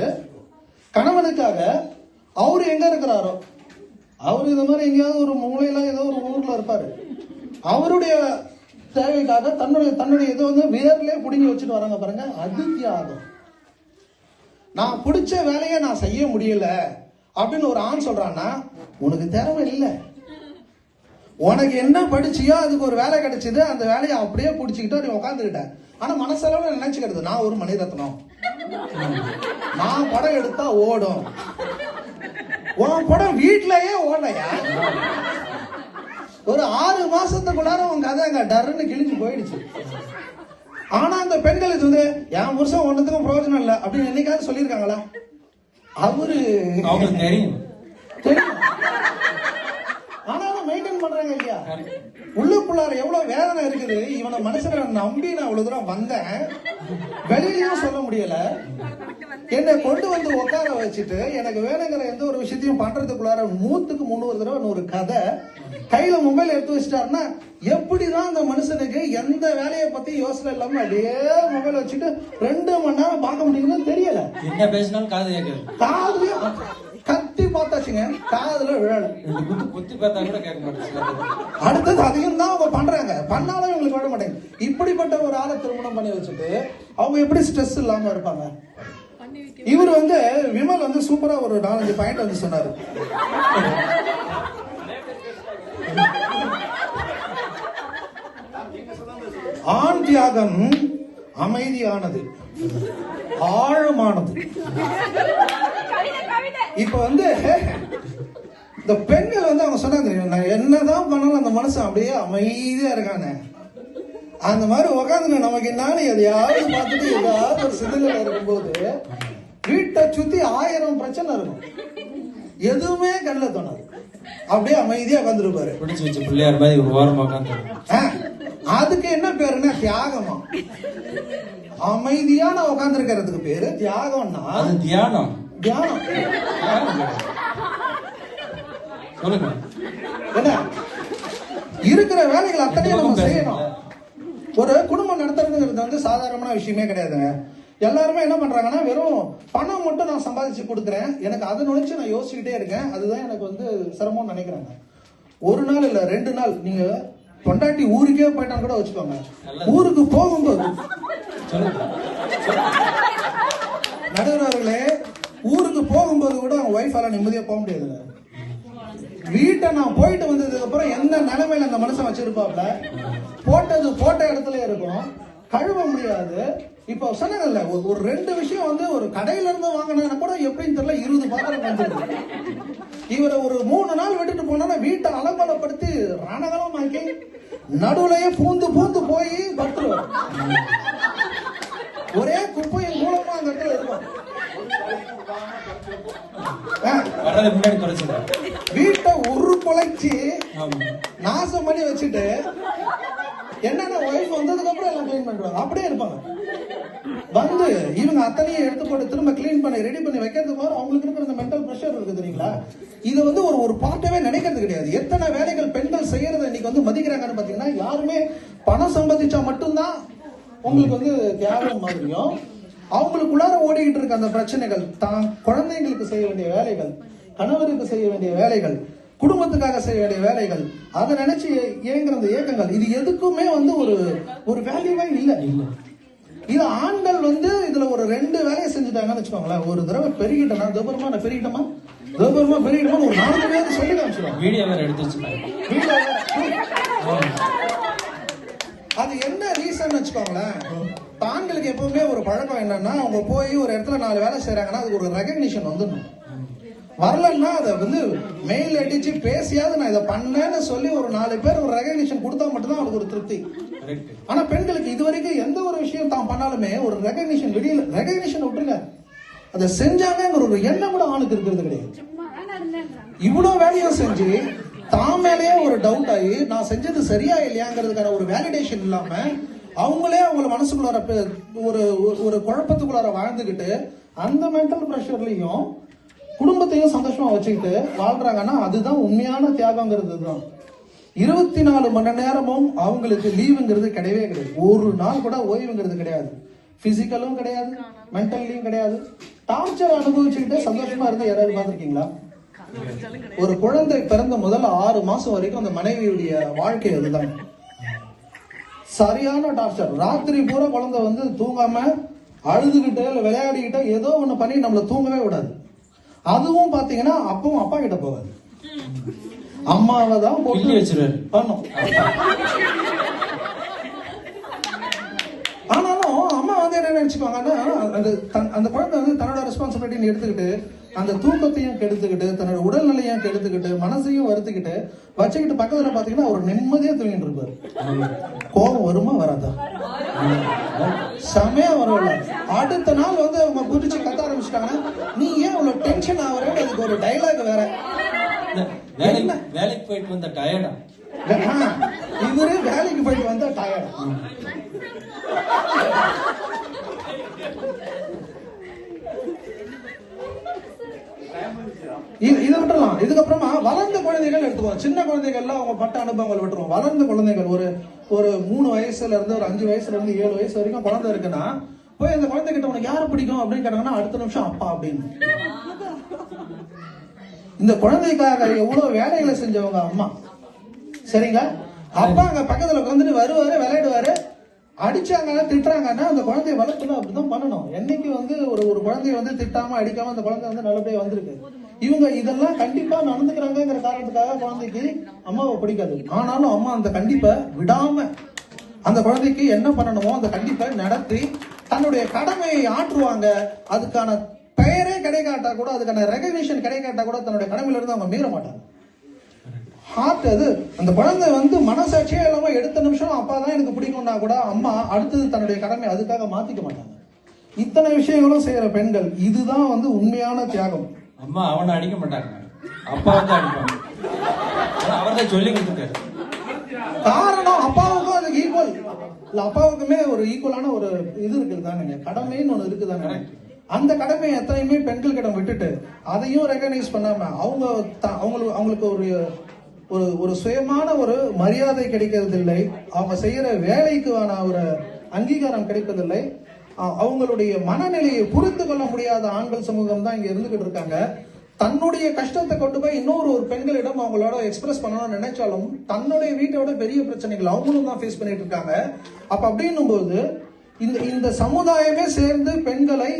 கணவனுக்காக அவரு எங்க இருக்கிறாரோ, அவரு இந்த மாதிரி எங்கேயாவது ஒரு மூலையில ஏதோ ஒரு ஊர்ல இருப்பாரு, அவருடைய தேவைக்காக தன்னுடைய இது வந்து வேர்லயே புடுங்கி வச்சுட்டு வராங்க பாருங்க, அது தியாகம். நான் பிடிச்ச வேலையை நான் செய்ய முடியல அப்படின்னு ஒரு ஆண் சொல்றான்னா உனக்கு திறமை இல்லை. உனக்கு என்ன படிச்சியோ அதுக்கு ஒரு வேலை கிடைச்சது, அந்த வேலையை அப்படியே பிடிச்சிக்கிட்டு நீ உட்காந்துக்கிட்ட. ஆனா மனசளவுல நினைச்சுக்கிறது நான் ஒரு மணிரத்னம், நான் படம் எடுத்தா ஓடும். உன் படம் வீட்லயே ஓடலையா? ஒரு 6 மாசத்துக்குள்ளார உன் கதை அங்க டர்ன்னு கிழிஞ்சு போயிடுச்சு. ஆனா அந்த பெண்கள் இது வந்து என் புருஷன் ஒண்ணுத்துக்கும் பிரயோஜனம் இல்லை அப்படின்னு என்னைக்காவது சொல்லியிருக்காங்களா?
அவங்களுக்கு தெரியும்.
ஆனாலும் மெயின்டைன் பண்றாங்க இல்லையா? உள்ளுக்குள்ளார எவ்வளவு வேதனை இருக்குது. இவனை மனுஷனை நம்பி நான் இவ்வளவு தூரம் வந்தேன், வெளியிலயும் சொல்ல முடியல. என்னை கொண்டு வந்து உட்கார வச்சுட்டு எனக்கு வேணுங்கிற எந்த ஒரு விஷயத்தையும் பண்றதுக்குள்ளார 100க்கு 300 தடவை ஒரு கதை கையில மொபைல் எடுத்து வச்சுட்டாருன்னா எப்படிதான் அந்த மனுஷனுக்கு எந்த வேலையை பத்தி யோசனை இல்லாம அப்படியே மொபைல் வச்சுட்டு 2 மணி நேரம் பார்க்க முடியுதுன்னு தெரியல.
என்ன பேசினாலும் காது கேட்குது.
காதுலயும் கத்தி பார்த்தாச்சுங்க, காதுல விழல.
குத்தி பார்த்தா கூட கேட்க மாட்டேங்குது.
அடுத்தது அதையும் தான் அவங்க பண்றாங்க, பண்ணாலும் இவங்களுக்கு விட மாட்டேங்க. இப்படிப்பட்ட ஒரு ஆளை திருமணம் பண்ணி வச்சுட்டு அவங்க எப்படி ஸ்ட்ரெஸ் இல்லாம இருப்பாங்க? இவர் வந்து விமல் வந்து சூப்பரா ஒரு 4-5 பாயிண்ட் வந்து சொன்னாரு. ஆண் தியாகம் அமைதியானது, ஆழமானது. இப்ப வந்து இந்த பெண்கள் வந்து அவங்க சொன்னாங்க, நான் என்னதான் பண்ணாலும் அந்த மனுஷன் அப்படியே அமைதியா இருக்கானே, அந்த மாதிரி உட்காந்து நமக்கு என்னான்னு எதையாவது பார்த்துட்டு ஏதாவது ஒரு சிந்தனையில இருக்கும்போது வீட்டை சுத்தி 1000 பிரச்சனை இருக்கும், எதுவுமே கண்ணில் தோணாது, அப்படியே அமைதியா உட்காந்துருப்பாரு.
பிடிச்சு வச்சு பிள்ளையார் மாதிரி ஒரு ஓரமா உட்காந்து.
அதுக்கு என்ன பேருன்னா தியாகமா? அமைதியான உட்கார்ந்து இருக்கிறதுக்கு பேரு தியாகம்னா
அது தியானம்.
தியானம்
சொல்லுங்க.
என்ன இருக்கிற வேலைகள் அத்தனையும் நம்ம செய்யணும். ஒரு குடும்பம் நடத்துறதுங்கிறது வந்து சாதாரணமான விஷயமே கிடையாதுங்க. எல்லாருமே என்ன பண்றாங்கன்னா வெறும் பணம் மட்டும் நான் சம்பாதிச்சு கொடுக்குறேன், எனக்கு அதை நினைச்சு நான் யோசிச்சுக்கிட்டே இருக்கேன், அதுதான் எனக்கு வந்து சிரமம்னு நினைக்கிறாங்க. ஒரு நாள் இல்ல 2 நாள் நீங்க பொண்டாட்டி ஊருக்கே போயிட்டான்னு கூட வச்சுக்கோங்க, ஊருக்கு போகும்போது நடுவர்களே ஊருக்கு போகும்போது கூட அவங்க ஒய்ஃபால நிம்மதியா போக முடியாதுங்க. வீட்டை நான் போயிட்டு வந்ததுக்கு அப்புறம் எந்த நிலைமையில அந்த மனுஷன் வச்சிருப்பாப்ல, போட்ட இடத்துல இருக்கும், கழுவ முடியாது. இப்ப சொன்னாங்கல்ல ஒரு 2 விஷயம் வந்து ஒரு கடையில இருந்து வாங்கினா கூட எப்படின்னு தெரியல 20 பாத்திரம் வந்துருக்கு. இவரை ஒரு 3 நாள் விட்டுட்டு போனா வீட்டை அலங்கோலப்படுத்தி ரணகலம் ஆக்கி நடுவுலயே பூந்து போய் பட்டுருவார். ஒரே குப்பையும் மூலமா அந்த இடத்துல இருக்கும். வீட்டை ஒரு குலைச்சி நாசம் பண்ணி வச்சுட்டு என்னன்னா ஒய்ஃப் வந்ததுக்கு அப்புறம் எல்லாம் கிளீன் பண்ணிடுவாங்க, அப்படியே இருப்பாங்க. வந்து இவங்க அத்தனையும் எடுத்து போட்டு திரும்ப கிளீன் பண்ணி ரெடி பண்ணி வைக்கிறதுக்கு போது அவங்களுக்கு இருக்கிற இந்த மென்டல் பிரஷர் இருக்கு தெரியுங்களா? இது வந்து ஒரு பார்ட்டவே நினைக்கிறது கிடையாது. எத்தனை வேலைகள் பெண்கள் செய்யறதை இன்னைக்கு வந்து மதிக்கிறாங்கன்னு பாத்தீங்கன்னா, யாருமே பணம் சம்பாதிச்சா மட்டும்தான் உங்களுக்கு வந்து தியாகம் மாதிரியும், அவங்களுக்குள்ளார ஓடிக்கிட்டு இருக்க அந்த பிரச்சனைகள், தான் குழந்தைங்களுக்கு செய்ய வேண்டிய வேலைகள், கணவருக்கு செய்ய வேண்டிய வேலைகள், குடும்பத்துக்காக செய்ய வேண்டிய வேலைகள், அதை நினைச்சு ஏங்குற அந்த ஏக்கங்கள், இது எதுக்குமே வந்து ஒரு வேல்யூவே இல்லை. இது ஆண்கள் வந்து இதுல ஒரு 2 வேலையை செஞ்சுட்டாங்கன்னு வச்சுக்கோங்களேன். ஒரு தடவை பெருகிட்டனா தோபரமா நான் பெருகிட்டமா ஒரு 4 பேர் சொல்லி காமிச்சிடும்.
வீடியோ வேற எடுத்து வச்சுட்டாங்க.
அது என்ன ரீசன் வச்சுக்கோங்களேன். ஆண்களுக்கு எப்பவுமே ஒரு பழக்கம் என்னன்னா, அவங்க போய் ஒரு இடத்துல 4 வேலை செய்யறாங்கன்னா அதுக்கு ஒரு ரெகக்னிஷன் வந்துடணும். வரலன்னா அதை வந்து மெயில் அடிச்சு பேசியாவது நான் இதை பண்ணேன்னு சொல்லி ஒரு 4 பேர் ஒரு ரெகக்னிஷன் கொடுத்தா மட்டும்தான் அவங்களுக்கு ஒரு திருப்தி. ஆனா பெண்களுக்கு இதுவரைக்கும் எந்த ஒரு விஷயம் தான் பண்ணாலுமே ஒரு ரெகக்னிஷன் வெளியில ரெகக்னிஷன் விட்டுருங்க, அதை செஞ்சாங்க ஒரு எண்ணம் கூட ஆணுக்கு இருக்கிறது கிடையாது. இவ்வளவு வேலையும் செஞ்சு தான் மேலேயே ஒரு டவுட் ஆகி நான் செஞ்சது சரியா இல்லையாங்கிறதுக்கான ஒரு வேலிடேஷன் இல்லாம அவங்களே அவங்கள மனசுக்குள்ளார ஒரு குழப்பத்துக்குள்ளார வாழ்ந்துகிட்டு அந்த மென்டல் பிரஷர்லயும் குடும்பத்தையும் சந்தோஷமா வச்சுக்கிட்டு வாழ்றாங்கன்னா அதுதான் உண்மையான தியாகங்கிறது தான். 24 மணி நேரமும் அவங்களுக்கு லீவுங்கிறது கிடையவே கிடையாது. ஒரு நாள் கூட ஓய்வுங்கிறது கிடையாது. பிசிக்கலும் கிடையாது, மென்டல்லையும் கிடையாது. டார்ச்சர் அனுபவிச்சுக்கிட்டு சந்தோஷமா இருந்தா யாராவது பார்த்திருக்கீங்களா? ஒரு குழந்தை பிறந்த முதல்ல 6 மாசம் வரைக்கும் அந்த மனைவியுடைய வாழ்க்கை அதுதான். சரியான டார்ச்சர். ராத்திரி பூரா குழந்தை வந்து தூங்காம அழுதுகிட்டு இல்ல விளையாடிக்கிட்டு ஏதோ ஒண்ணு பண்ணி நம்மள தூங்கவே விடாது. அதுவும் பாத்தீங்கன்னா அப்பவும் அப்பா கிட்ட போகாது, அம்மாவை தான் போட்டு
வச்சிருவாரு
பண்ணும். ஆனாலும் அம்மா வந்து என்ன நினைச்சுக்குவாங்கன்னா அந்த குழந்தை வந்து தன்னோட ரெஸ்பான்சிபிலிட்டின்னு எடுத்துக்கிட்டு அந்த தூக்கத்தையும் கெடுத்துக்கிட்டு தன்னோட உடல்நிலையும் கெடுத்துக்கிட்டு மனசையும் வருத்திக்கிட்டு வச்சுக்கிட்டு பக்கத்துல பாத்தீங்கன்னா ஒரு நிம்மதியா தூங்கிட்டு இருப்பாரு. கோபம் வருமா வராதா? செமையா வரல. அடுத்த நாள் வந்து அவங்க குதிச்சு கத்த ஆரம்பிச்சிட்டாங்கன்னா நீ ஏன் அவ்வளவு டென்ஷன் ஆகுற? அதுக்கு ஒரு டைலாக் வேற.
வேலைக்கு போயிட்டு வந்த டயர்டா,
இவரு வேலைக்கு போயிட்டு வந்தா டயர்டா. இதை விட்டுலாம். இதுக்கப்புறமா வளர்ந்த குழந்தைகள் எடுத்துக்குவோம். சின்ன குழந்தைகள்லாம் அவங்க பட்ட அனுபவங்கள் விட்டுருவோம். வளர்ந்த குழந்தைகள் ஒரு 3 வயசுல இருந்து ஒரு 5 வயசுல இருந்து 7 வயசு வரைக்கும் குழந்தை இருக்குன்னா போய் அந்த குழந்தை கிட்ட உனக்கு யாரை பிடிக்கும் அப்படின்னு கேட்டாங்கன்னா அடுத்த நிமிஷம் அப்பா அப்படின்னு. இந்த குழந்தைக்காக எவ்வளவு வேலைகளை செஞ்சவங்க அம்மா. சரிங்க, அப்பா அங்க பக்கத்துல உட்காந்துட்டு வருவாரு, விளையாடுவாரு. அடிச்சாங்க திட்டுறாங்கன்னா அந்த குழந்தைய வளர்த்துல அப்படிதான் பண்ணணும். என்னைக்கு வந்து ஒரு குழந்தைய வந்து திட்டாம அடிக்காம அந்த குழந்தை வந்து நல்லபடியா வந்திருக்கு. இவங்க இதெல்லாம் கண்டிப்பா நடந்துக்கிறாங்கிற காரணத்துக்காக குழந்தைக்கு அம்மாவை பிடிக்காது. ஆனாலும் அம்மா அந்த கண்டிப்பை விடாம அந்த குழந்தைக்கு என்ன பண்ணணுமோ அந்த கண்டிப்பை நடத்தி தன்னுடைய கடமையை ஆற்றுவாங்க. அதுக்கான பெயரே கிடைக்காட்டா கூட, அதுக்கான ரெகக்னிஷன் கிடைக்காட்டா கூட தன்னுடைய கடமையில இருந்து அவங்க மீற மாட்டாங்க. ஹார்ட் அது. அந்த குழந்தை வந்து மனசாட்சியே இல்லாம எடுத்த நிமிஷம் அப்பா தான் எனக்கு பிடிக்கும்னா கூட அம்மா அடுத்தது தன்னுடைய கடமை அதுக்காக மாத்திக்க மாட்டாங்க. இத்தனை விஷயங்களும் செய்யற பெண்கள், இதுதான் வந்து உண்மையான தியாகம்.
அம்மா அவனை அடிக்க மாட்டாங்க, அப்பா வந்து அடிப்பாங்க. அவர்தான் சொல்லி கொடுத்துட்டாரு.
காரணம் அப்பாவுக்கும் அதுக்கு ஈக்குவல் இல்ல, அப்பாவுக்குமே ஒரு ஈக்குவலான ஒரு இது இருக்குது தானுங்க, கடமைன்னு ஒண்ணு இருக்குதாங்க. அந்த கடமையை எத்தனையுமே பெண்கள் கிட்ட விட்டுட்டு அதையும் ரெகனைஸ் பண்ணாம அவங்களுக்கு ஒரு சுயமான ஒரு மரியாதை கிடைக்கிறதில்லை. அவங்க செய்யற வேலைக்கான ஒரு அங்கீகாரம் கிடைப்பதில்லை. அவங்களுடைய மனநிலையை புரிந்து கொள்ள முடியாத ஆண்கள் சமூகம் தான் இங்க இருந்துகிட்டு இருக்காங்க. தன்னுடைய கஷ்டத்தை கொண்டு போய் இன்னொரு பெண்களிடம் அவங்களோட எக்ஸ்பிரஸ் பண்ணணும்னு நினைச்சாலும் தன்னுடைய வீட்டோட பெரிய பிரச்சனைகள் அவங்களும் தான் ஃபேஸ் பண்ணிட்டு இருக்காங்க. அப்ப அப்படின்னும் போது இந்த சமுதாயமே சேர்ந்து பெண்களை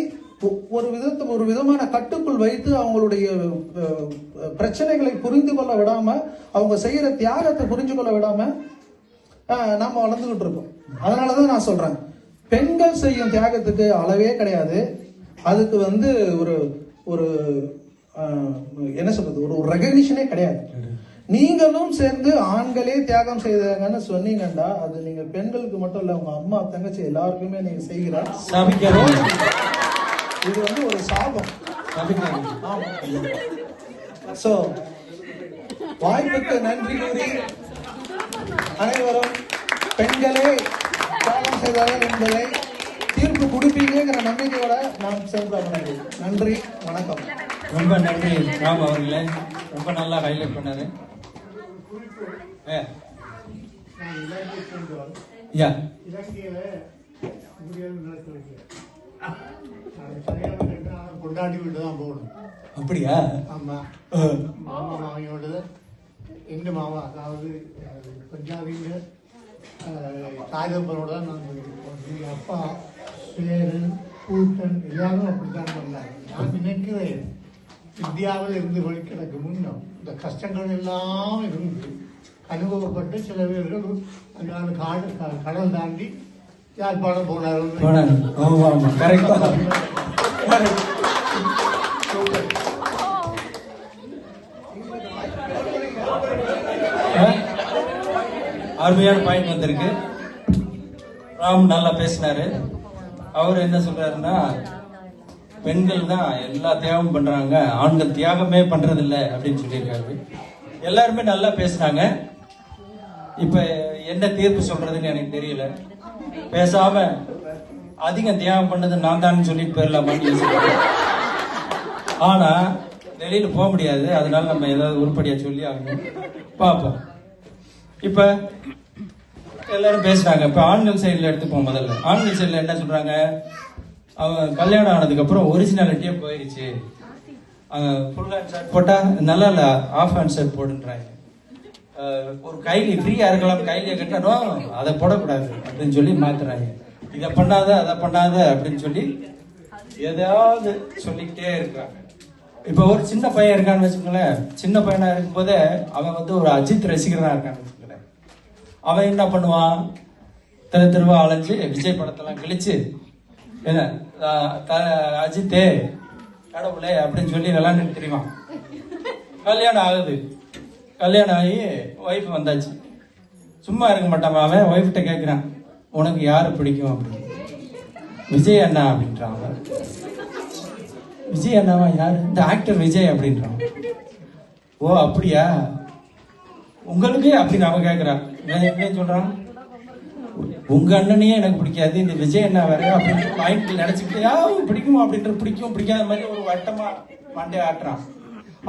ஒரு விதமான கட்டுக்குள் வைத்து அவங்களுடைய பிரச்சனைகளை புரிந்து கொள்ள விடாம, அவங்க செய்யற தியாகத்தை புரிஞ்சு கொள்ள விடாம நாம வளர்ந்துகிட்டு இருக்கோம். அதனாலதான் நான் சொல்றேன், பெண்கள் செய்யும் தியாகத்துக்கு அளவே கிடையாது. அதுக்கு வந்து ஒரு என்ன சொல்றது, ஒரு ரெகக்னிஷனே கிடையாது. நீங்களும் சேர்ந்து ஆண்களே தியாகம் செய்தாங்கன்னு சொன்னீங்கன்னா அது நீங்க பெண்களுக்கு மட்டும் இல்ல, உங்க அம்மா தங்கச்சி எல்லாருக்குமே நீங்க செய்கிற இது வந்து ஒரு சாபம். சோ வாய்ப்புக்கு நன்றி கூறி அனைவரும் பெண்களே தியாகம் செய்தார்கள் என்பதை தீர்ப்பு கொடுப்பீங்கிற நம்பிக்கையோட நான் செல்றேன். நன்றி, வணக்கம்.
ரொம்ப நன்றி ராம் அவர்களே, ரொம்ப நல்லா ஹைலைட் பண்ணாரு.
கொண்டாடி விட்டு தான் போகணும்.
அப்படியா?
ஆமா, மாமா மாமியோட எங்க மாமா, அதாவது பஞ்சாபிங்க தாயப்பனோட தான் நான் போயிருக்கோம். அப்பா சேரன் கூட்டன் எல்லாரும் அப்படித்தான் பண்ணாங்க. நான் நினைக்கிறேன் இந்தியாவில் இருந்து வெளிக்கிடக்கு முன்னும் இந்த கஷ்டங்கள் எல்லாம் இருந்து அனுபவப்பட்டு சில பேர்கள் கடல் தாண்டி யாழ்ப்பாணம் போனார்கள்.
அருமையான பாயிண்ட் வந்திருக்கு. ராம் நல்லா பேசினாரு. அவர் என்ன சொல்றாருன்னா, பெண்கள் தான் எல்லா தியாகம் பண்றாங்க, ஆண்கள் தியாகமே பண்றது இல்லை அப்படின்னு சொல்லியிருக்காரு. எல்லாருமே நல்லா பேசினாங்க. இப்ப என்ன தீர்ப்பு சொல்றதுன்னு எனக்கு தெரியல. பேசாம அதிகம் தியாகம் பண்ணது நான் தான் சொல்லிட்டு போயிடலாமான்னு யோசிக்கிறேன். ஆனா வெளியில போக முடியாது, அதனால நம்ம ஏதாவது உருப்படியா சொல்லி ஆகணும். பார்ப்போம். இப்ப எல்லாரும் பேசுறாங்க. இப்ப ஆண்கள் சைட்ல எடுத்துப்போம். முதல்ல ஆண்கள் சைட்ல என்ன சொல்றாங்க, அவங்க கல்யாணம் ஆனதுக்கு அப்புறம் ஒரிஜினாலிட்டியே போயிடுச்சு, ஃபுல் ஹேண்ட் ஷர்ட் போட்டா நல்லா இல்ல, ஆஃப் ஹேண்ட் ஷர்ட் போடுன்றாங்க. ஒரு கைலி ஃப்ரீயா இருக்கலாம், கைலியை கட்டணும், அதை போடக்கூடாது அப்படின்னு சொல்லி மாத்துறாங்க. இதை பண்ணாத அதை பண்ணாத அப்படின்னு சொல்லி ஏதாவது சொல்லிக்கிட்டே இருக்காங்க. இப்ப ஒரு சின்ன பையன் இருக்கான்னு வச்சுக்கோங்களேன். சின்ன பையனா இருக்கும் போதே அவன் வந்து ஒரு அஜித் ரசிகனா இருக்கான்னு வச்சுக்கோங்களேன். அவன் என்ன பண்ணுவான், தெருவா அலைஞ்சு விஜய் படத்தெல்லாம் கிழிச்சு என்ன அஜித்தே கடவுளே அப்படின்னு சொல்லி விளாண்டு தெரியுமா. கல்யாணம் ஆகுது, கல்யாணம் ஆகி ஒய்ஃப் வந்தாச்சு. சும்மா இருக்க மாட்டான் அவன். ஒய்ஃப்கிட்ட கேட்கிறான், உனக்கு யாரு பிடிக்கும் அப்படின்னு. விஜய் அண்ணா அப்படின்றான். விஜய் அண்ணாவா? யாரு? இந்த ஆக்டர் விஜய் அப்படின்றான். ஓ அப்படியா, உங்களுக்கு அப்படின்னு அவன் கேட்கிறான். என்ன சொல்றான், உங்க அண்ணனையே எனக்கு பிடிக்காது, இந்த விஜய் அண்ணா வேற அப்படின்னு மைண்ட்ல நினைச்சுக்கிட்டு பிடிக்குமா அப்படின்ற பிடிக்கும் பிடிக்காத மாதிரி ஒரு வட்டமா மண்டே ஆட்டுறான்.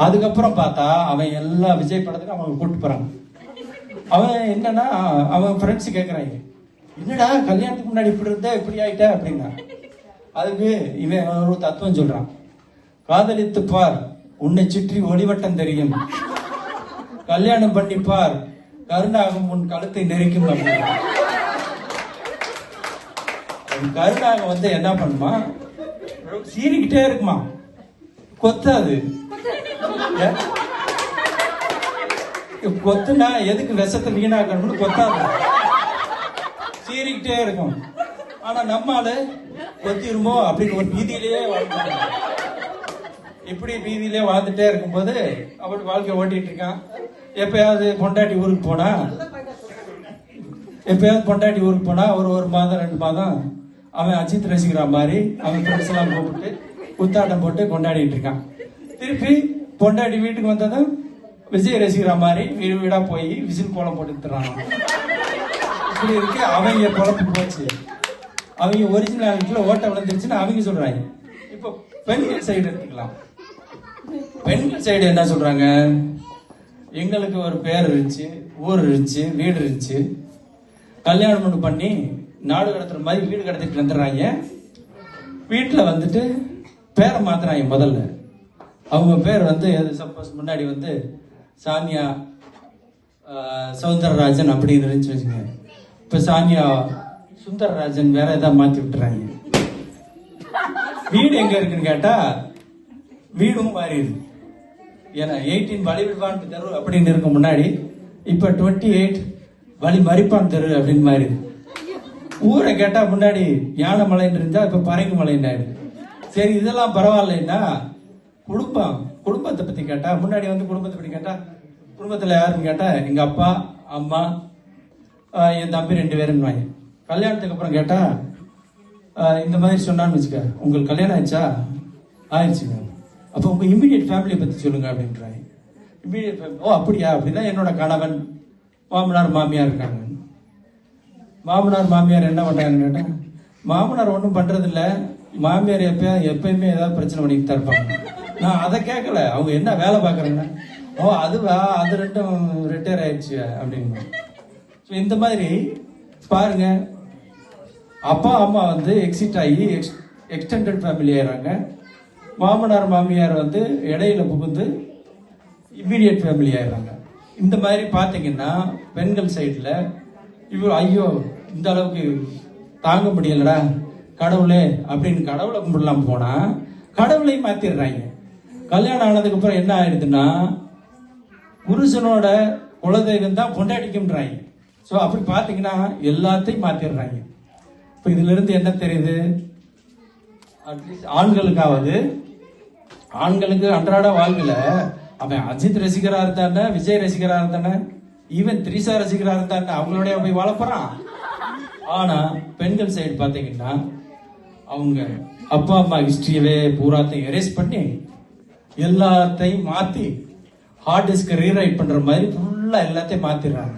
அதுக்கப்புறம் பார்த்தா அவன் எல்லா விஜய் படத்துக்கும் அவங்க கூப்பிட்டு போறாங்க. அவன் என்னன்னா அவன் ஃப்ரெண்ட்ஸ் கேட்கறாங்க, என்னடா கல்யாணத்துக்கு முன்னாடி இப்படி இருந்த இப்படி ஆயிட்ட அப்படின்னா. அதுக்கு இவன் ஒரு தத்துவம் சொல்றான், காதலித்து பார் உன்னை சுற்றி ஒளிவட்டம் தெரியும், கல்யாணம் பண்ணி பார் கருணாகம் உன் கழுத்தை நெரிக்கும் அப்படின்னா. கருணாகம் வந்து என்ன பண்ணுமா, சீறிக்கிட்டே இருக்குமா, கொத்தாது. கொத்துனா எதுக்கு விஷத்தை வீணாக்கணும்னு கொத்தாது, சீறிக்கிட்டே இருக்கும். ஆனா நம்மால கொத்திருமோ அப்படின்னு ஒரு பீதியிலேயே வாழ்ந்துட்டு, இப்படி பீதியிலே வாழ்ந்துட்டே இருக்கும்போது அப்படி வாழ்க்கை ஓட்டிட்டு இருக்கான். எப்பயாவது பொண்டாட்டி ஊருக்கு போனா ஒரு மாதம் 2 மாதம் அவன் அஜித் ரசிக்கிற மாதிரி அவன் ஃப்ரெண்ட்ஸ் எல்லாம் கூப்பிட்டு குத்தாட்டம் போட்டு கொண்டாடிட்டு இருக்கான். திருப்பி பொண்டாட்டி வீட்டுக்கு வந்ததும் விஜய் ரசிக்கிற மாதிரி வீடு வீடா போய் விசில் கோலம் போட்டுறான். இப்படி இருக்கு அவங்க குழப்பு போச்சு. அவங்க ஒரிஜினாலிட்டியில ஓட்ட விழுந்துருச்சுன்னு அவங்க சொல்றாங்க. இப்ப பெண்கள் சைடு எடுத்துக்கலாம். பெண்கள் சைடு என்ன சொல்றாங்க, எங்களுக்கு ஒரு பேர் இருந்துச்சு, ஊர் இருந்துச்சு, வீடு இருந்துச்சு, கல்யாணம் பண்ணி நாடு கடத்துற மாதிரி வீடு கடத்திட்டு வந்துடுறாங்க. வீட்டுல வந்துட்டு பேரை மாத்துறாங்க. முதல்ல அவங்க பேர் வந்து சப்போஸ் முன்னாடி வந்து சாமியா சவுந்தரராஜன் அப்படின்னு இருந்துச்சு வச்சுங்க. இப்ப சாமியா சுந்தரராஜன் வேற ஏதாவது மாத்தி விட்டுறாங்க. வீடு எங்க இருக்குன்னு கேட்டா வீடும் மாறிடுது. ஏன்னா 18 வழிவிடுவான் தெரு அப்படின்னு இருக்கும் முன்னாடி, இப்ப 28 வழி மறிப்பான் தெரு அப்படின்னு மாறிடுது. ஊரை கேட்டா முன்னாடி யானை மலைன்னு இருந்தா இப்ப பறைங்கு மலைன்னு ஆயிடுது. சரி இதெல்லாம் பரவாயில்லைன்னா குடும்பத்தை பத்தி கேட்டா, முன்னாடி வந்து குடும்பத்தை பத்தி கேட்டா குடும்பத்துல யாருன்னு கேட்டா எங்க அப்பா அம்மா என் தம்பி 2 பேரும். கல்யாணத்துக்கு அப்புறம் கேட்டா இந்த மாதிரி சொன்னான்னு வச்சுக்க, உங்களுக்கு கல்யாணம் ஆயிடுச்சா? ஆயிடுச்சுங்க. அப்ப உங்க இம்மிடியட் ஃபேமிலியை பத்தி சொல்லுங்க அப்படின்றாங்க. இம்மிடியட் ஃபேமிலி, ஓ அப்படியா, அப்படின்னா என்னோட கணவன் மாமனார் மாமியார் இருக்காங்க. மாமனார் மாமியார் என்ன பண்றாங்கன்னு கேட்டா, மாமனார் ஒன்றும் பண்றது இல்ல, மாமியார் எப்பயுமே ஏதாவது பிரச்சனை பண்ணிட்டு தான் இருப்பாங்க. நான் அதை கேட்கல, அவங்க என்ன வேலை பாக்குறாங்கன்னா, ஓ அதுவா, அது 2ம் ரிட்டையர் ஆயிடுச்சு அப்படின்னு. இந்த மாதிரி பாருங்க, அப்பா அம்மா வந்து எக்ஸிட் ஆகி எக்ஸ்டெண்டட் ஃபேமிலி ஆயிடுறாங்க. மாமனார் மாமியார் வந்து இடையில புகுந்து இம்மீடியட் ஃபேமிலி ஆயிடுறாங்க. இந்த மாதிரி பாத்தீங்கன்னா பெண்கள் சைட்ல இவ்வளோ ஐயோ இந்த அளவுக்கு தாங்க முடியலடா கடவுளே அப்படின்னு கடவுளை கும்பிடலாம் போனா கடவுளையும் மாத்திடுறாங்க. கல்யாணம் ஆனதுக்கு அப்புறம் என்ன ஆயிடுதுன்னா புருஷனோட குலதெய்வம் தான் பொண்டாட்டிக்கும்ன்றாங்க. ஸோ அப்படி பாத்தீங்கன்னா எல்லாத்தையும் மாத்திடுறாங்க. இப்போ இதுல இருந்து என்ன தெரியுது, அட்லீஸ்ட் ஆண்களுக்கு அன்றாட வாழ்வில் அவன் அஜித் ரசிகரா இருந்தானே, விஜய் ரசிகரா இருந்தானே, ஈவன் த்ரிஷா ரசிகரா இருந்தானே, அவங்களோட போய் வாழப்போறான். ஆனா பெண்கள் சைடு பாத்தீங்கன்னா அவங்க அப்பா அம்மா ஹிஸ்டரியவே பூராத்தையும் எரேஸ் பண்ணி எல்லாத்தையும் மாத்தி ஹார்ட் டிஸ்க் ரீரைட் பண்ற மாதிரி ஃபுல்லா எல்லாத்தையும் மாத்திடுறாங்க.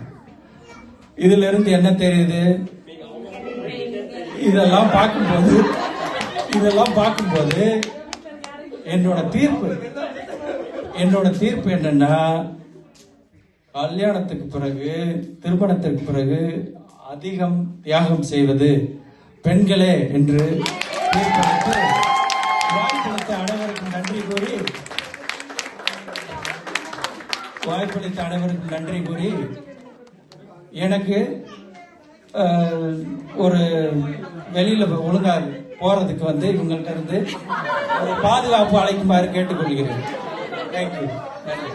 இதுல இருந்து என்ன தெரியுது, இதெல்லாம் பார்க்கும்போது என்னோட தீர்ப்பு என்னன்னா, கல்யாணத்துக்கு பிறகு திருமணத்திற்கு பிறகு அதிகம் தியாகம் செய்வது பெண்களே என்று தீர்ப்பளித்து வாய்ப்பளித்த அனைவருக்கும் நன்றி கூறி வாய்ப்பளித்த அனைவருக்கும் நன்றி கூறி எனக்கு ஒரு வெளியில ஒழுங்கா போறதுக்கு வந்து இவங்கள்ட்ட இருந்து ஒரு பாதுகாப்பு அழைக்குமாறு கேட்டுக்கொள்கிறேன். தேங்க்யூ. நன்றி.